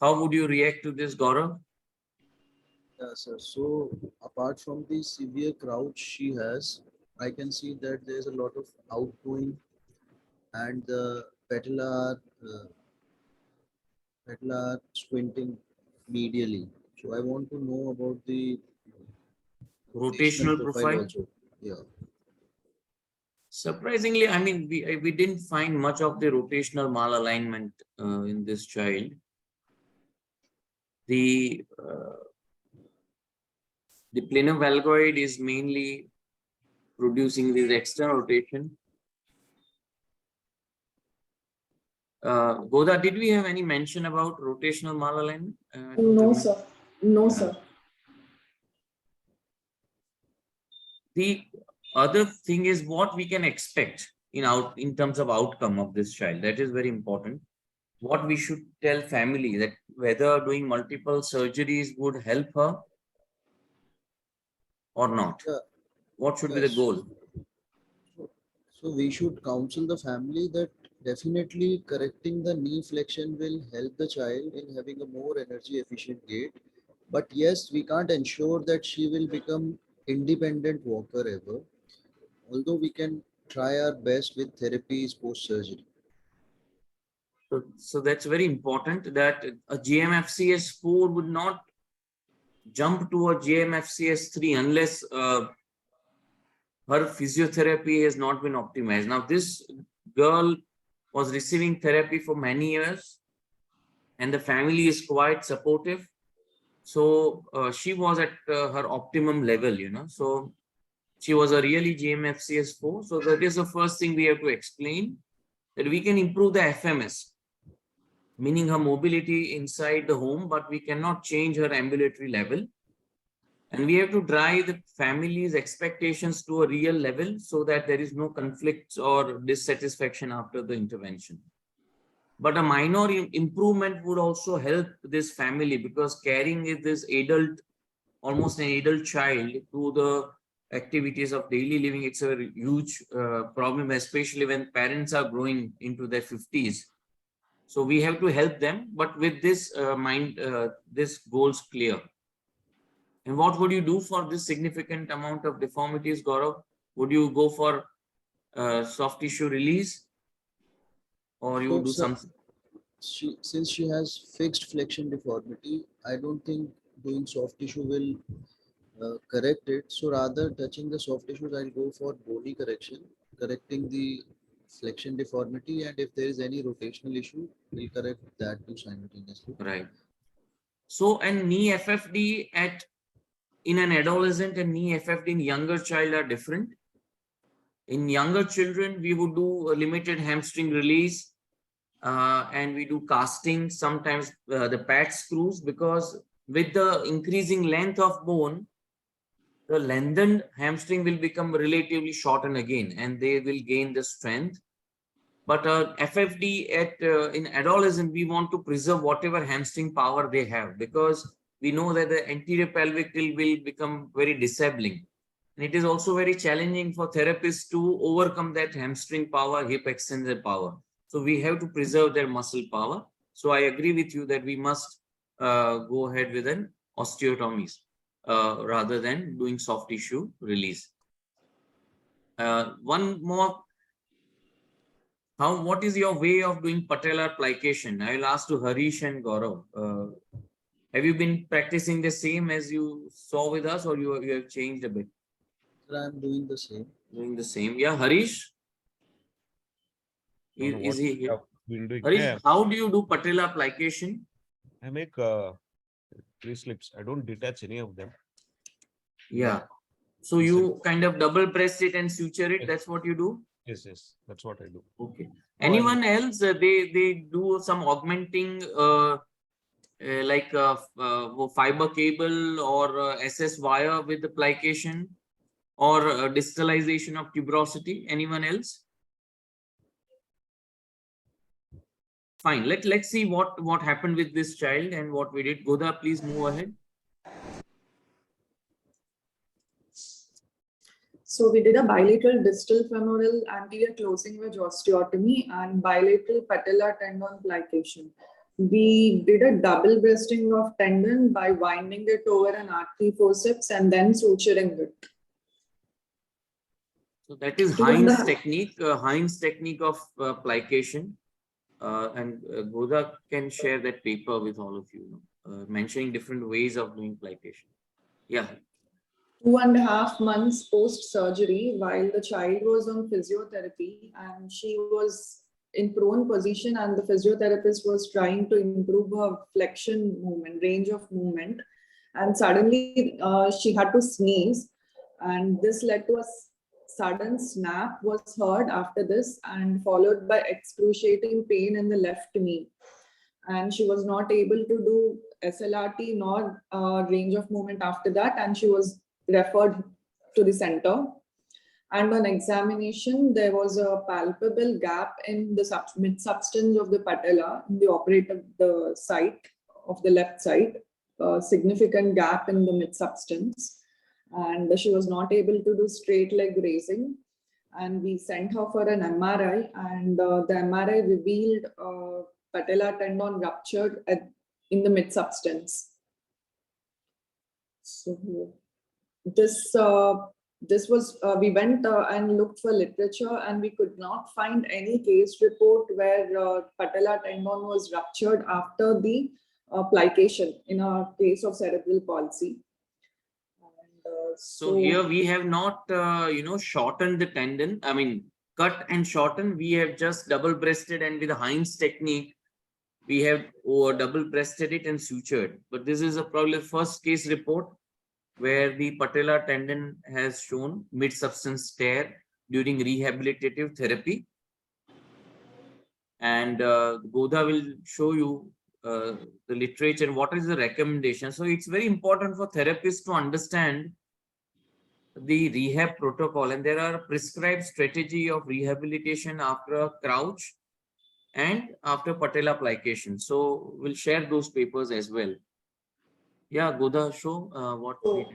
how would you react to this, Gaurav? Yeah, sir. So apart from the severe crouch she has, I can see that there's a lot of outgoing and the pedal are squinting medially. So I want to know about the Rotational profile also. Yeah. Surprisingly, I mean, we didn't find much of the rotational malalignment in this child. The planovalgoid is mainly producing this external rotation. Goda, did we have any mention about rotational malalignment? No, sir. No, Yeah. sir. The other thing is what we can expect in terms of outcome of this child. That is very important. What we should tell family, that whether doing multiple surgeries would help her or not. Yeah. What should be the Yes. goal? So we should counsel the family that definitely correcting the knee flexion will help the child in having a more energy efficient gait. But yes, we can't ensure that she will become independent walker ever. Although we can try our best with therapies post surgery. So that's very important, that a GMFCS4 would not jump to a GMFCS3 unless her physiotherapy has not been optimized. Now, this girl was receiving therapy for many years, and the family is quite supportive. So she was at her optimum level, So she was a really GMFCS4. So that is the first thing we have to explain, that we can improve the FMS, meaning her mobility inside the home, but we cannot change her ambulatory level. And we have to drive the family's expectations to a real level so that there is no conflicts or dissatisfaction after the intervention. But a minor improvement would also help this family, because carrying this adult, almost an adult child, to the activities of daily living, it's a huge problem, especially when parents are growing into their 50s. So we have to help them, but with this this goals clear. And what would you do for this significant amount of deformities, Gaurav? Would you go for soft tissue release, or you do something? Since she has fixed flexion deformity, I don't think doing soft tissue will correct it. So rather touching the soft tissues, I'll go for bony correction, correcting the flexion deformity, and if there is any rotational issue, we'll correct that too simultaneously. Right. So, and knee FFD in an adolescent and knee FFD in younger child are different. In younger children, we would do a limited hamstring release, and we do casting, sometimes the pad screws, because with the increasing length of bone, the lengthened hamstring will become relatively shortened again, and they will gain the strength. But FFD in adolescent, we want to preserve whatever hamstring power they have, because we know that the anterior pelvic tilt will become very disabling. And it is also very challenging for therapists to overcome that hamstring power, hip extensor power. So we have to preserve their muscle power. So I agree with you that we must go ahead with an osteotomies rather than doing soft tissue release. One more. What is your way of doing patellar plication? I will ask to Harish and Gaurav. Have you been practicing the same as you saw with us, or you have changed a bit? Sir, I'm doing the same. Doing the same. Yeah, Harish? Don't know Is what he we here? have been doing. Harish, Yeah, how do you do patellar plication? I make 3 slips. I don't detach any of them. Yeah. So Yes, you kind of double press it and suture it. Yes. That's what you do? Yes, that's what I do. Okay. Oh, and Anyone else? They do some augmenting like fiber cable or SS wire with the plication, or distalization of tuberosity. Anyone else? Fine. Let's see what happened with this child and what we did. Goda, please move ahead. So we did a bilateral distal femoral anterior closing wedge osteotomy and bilateral patellar tendon plication. We did a double breasting of tendon by winding it over an artery forceps and then suturing it. So that is Two and a half. Heinz technique of plication. And Goda can share that paper with all of you, mentioning different ways of doing plication. Yeah. 2.5 months post-surgery, while the child was on physiotherapy and she was in prone position, and the physiotherapist was trying to improve her flexion movement, range of movement, and suddenly she had to sneeze, and this led to a sudden snap was heard after this, and followed by excruciating pain in the left knee, and she was not able to do SLRT nor range of movement after that, and she was referred to the center. And on examination, there was a palpable gap in the mid-substance of the patella, in the operative the site of the left side, a significant gap in the mid-substance. And she was not able to do straight leg raising. And we sent her for an MRI, and the MRI revealed patella tendon ruptured in the mid-substance. So this was we went and looked for literature, and we could not find any case report where patella tendon was ruptured after the plication in a case of cerebral palsy. And, so here we have not shortened the tendon. I mean, cut and shorten. We have just double breasted, and with the Heinz technique we have double breasted it and sutured. But this is probably the first case report where the patellar tendon has shown mid-substance tear during rehabilitative therapy. And Goda will show you the literature and what is the recommendation. So it's very important for therapists to understand the rehab protocol, and there are prescribed strategy of rehabilitation after a crouch and after patella plication. So we'll share those papers as well. Yeah, Goda, show what we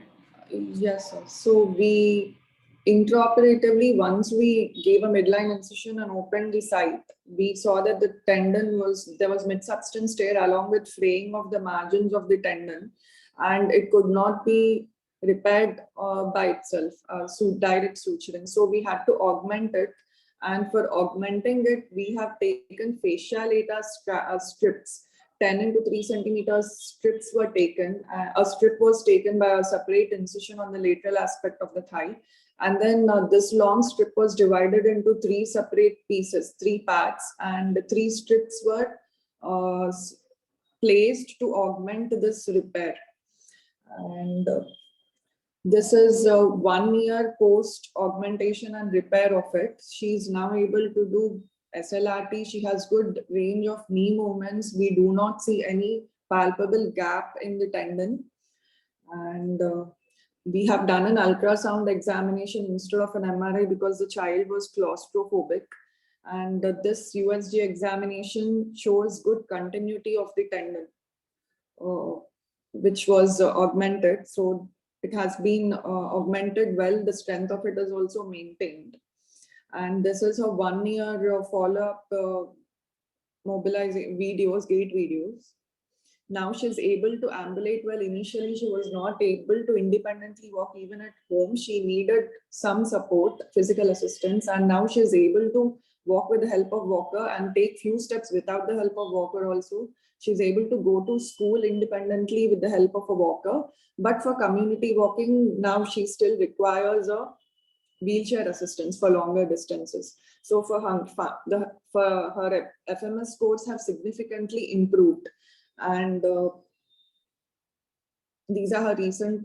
did. Yes, sir. So we intraoperatively, once we gave a midline incision and opened the site, we saw that the tendon there was mid-substance tear along with fraying of the margins of the tendon, and it could not be repaired by itself, direct suturing. So we had to augment it, and for augmenting it, we have taken fascia lata strips. 10 into 3 centimeters strips were taken. A strip was taken by a separate incision on the lateral aspect of the thigh. And then this long strip was divided into 3 separate pieces, 3 parts, and 3 strips were placed to augment this repair. And this is 1 year post augmentation and repair of it. She's now able to do SLRT. She has good range of knee movements. We do not see any palpable gap in the tendon. And we have done an ultrasound examination instead of an MRI because the child was claustrophobic. And this USG examination shows good continuity of the tendon, which was augmented. So it has been augmented well. The strength of it is also maintained. And this is a 1 year follow-up mobilizing videos, gait videos. Now she's able to ambulate well. Initially, she was not able to independently walk even at home. She needed some support, physical assistance, and now she's able to walk with the help of walker and take few steps without the help of walker also. She's able to go to school independently with the help of a walker. But for community walking, now she still requires a wheelchair assistance for longer distances. So for her FMS scores have significantly improved. And these are her recent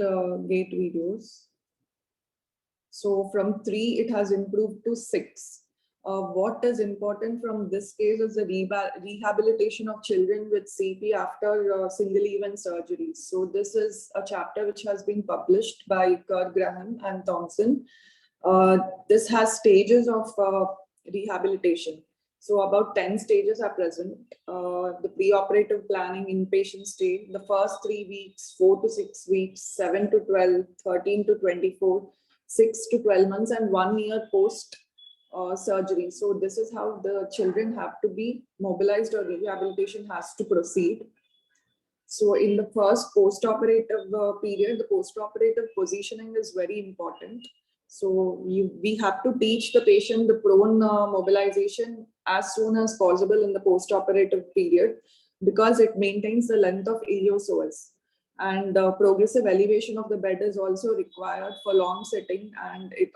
gait videos. So from 3, it has improved to 6. What is important from this case is the rehabilitation of children with CP after single event surgeries. So this is a chapter which has been published by Kurt Graham and Thompson. This has stages of rehabilitation. So about 10 stages are present. The preoperative planning, inpatient stay, the first 3 weeks, 4 to 6 weeks, 7 to 12, 13 to 24, 6 to 12 months, and 1 year post surgery. So this is how the children have to be mobilized or rehabilitation has to proceed. So in the first post-operative period, the post-operative positioning is very important. So we have to teach the patient the prone mobilization as soon as possible in the post-operative period, because it maintains the length of iliopsoas. And progressive elevation of the bed is also required for long sitting, and it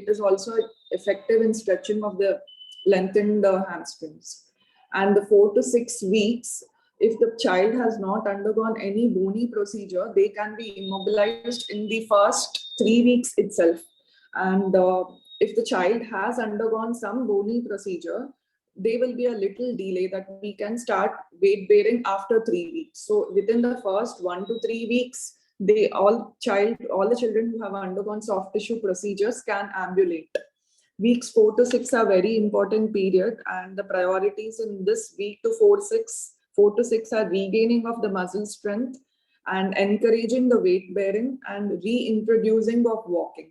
is also effective in stretching of the lengthened hamstrings. And the 4 to 6 weeks, if the child has not undergone any bony procedure, they can be immobilized in the first 3 weeks itself. And if the child has undergone some bony procedure, there will be a little delay that we can start weight bearing after 3 weeks. So within the first 1 to 3 weeks, all the children who have undergone soft tissue procedures can ambulate. Weeks 4 to 6 are very important period, and the priorities in this week to 4 to 6 are regaining of the muscle strength and encouraging the weight bearing and reintroducing of walking,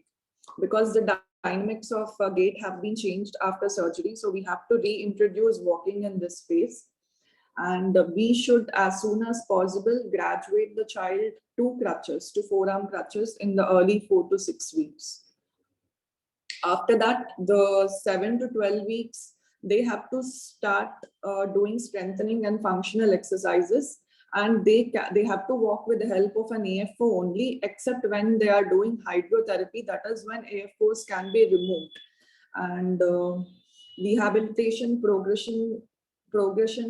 because the dynamics of gait have been changed after surgery. So we have to reintroduce walking in this phase. And we should, as soon as possible, graduate the child to crutches, to forearm crutches in the early 4 to 6 weeks. After that, the 7 to 12 weeks, they have to start doing strengthening and functional exercises. And they have to walk with the help of an AFO only, except when they are doing hydrotherapy. That is when AFOs can be removed. And rehabilitation progression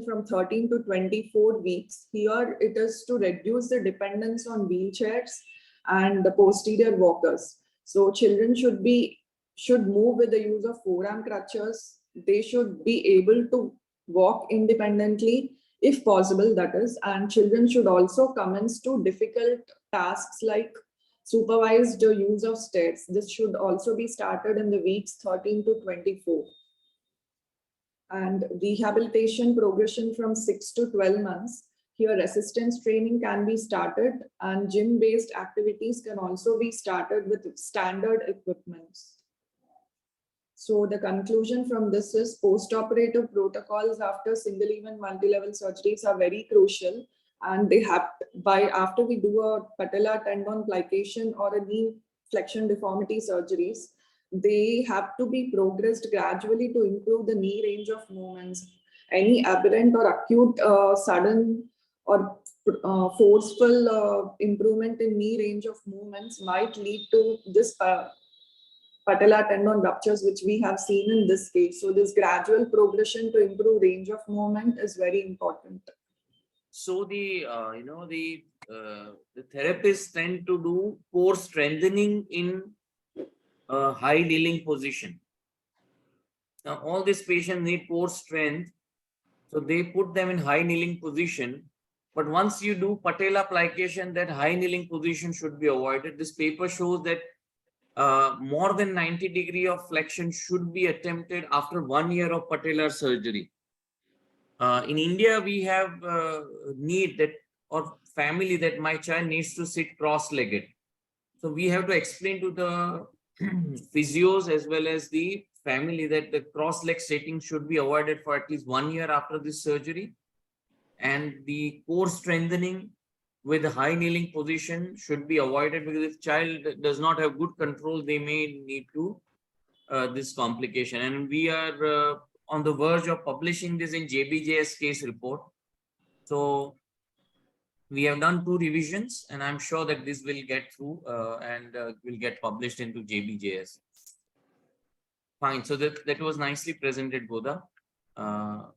from 13 to 24 weeks. Here it is to reduce the dependence on wheelchairs and the posterior walkers. So children should move with the use of forearm crutches. They should be able to walk independently, if possible, that is. And children should also commence to difficult tasks like supervised use of stairs. This should also be started in the weeks 13 to 24. And rehabilitation progression from 6 to 12 months. Here resistance training can be started, and gym-based activities can also be started with standard equipments. So the conclusion from this is post-operative protocols after single event multi-level surgeries are very crucial, and they have after we do a patellar tendon plication or a knee flexion deformity surgeries, they have to be progressed gradually to improve the knee range of movements. Any aberrant or acute sudden or forceful improvement in knee range of movements might lead to this patellar tendon ruptures, which we have seen in this case. So this gradual progression to improve range of movement is very important. So the therapists tend to do core strengthening in a high kneeling position. Now all these patients need core strength, so they put them in high kneeling position. But once you do patella plication, that high kneeling position should be avoided. This paper shows that more than 90 degree of flexion should be attempted after 1 year of patellar surgery. In India, we have need that or family that my child needs to sit cross-legged. So we have to explain to the physios as well as the family that the cross-leg sitting should be avoided for at least 1 year after this surgery. And the core strengthening with a high kneeling position should be avoided, because if child does not have good control, they may need to this complication. And we are on the verge of publishing this in JBJS case report. So we have done 2 revisions, and I'm sure that this will get through and will get published into JBJS. Fine. So that was nicely presented, Goda. So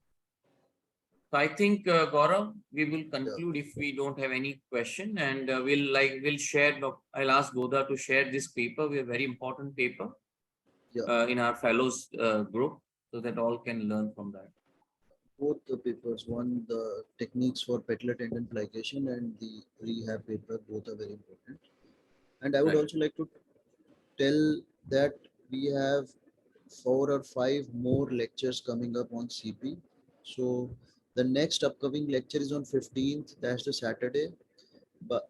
I think, Gaurav, we will conclude if we don't have any question, and we'll share. I'll ask Goda to share this paper. We have a very important paper in our fellows group, so that all can learn from that. Both the papers, one the techniques for patellar tendon plication and the rehab paper, both are very important. And I would Right. also like to tell that we have 4 or 5 more lectures coming up on CP. So the next upcoming lecture is on 15th, that's the Saturday. But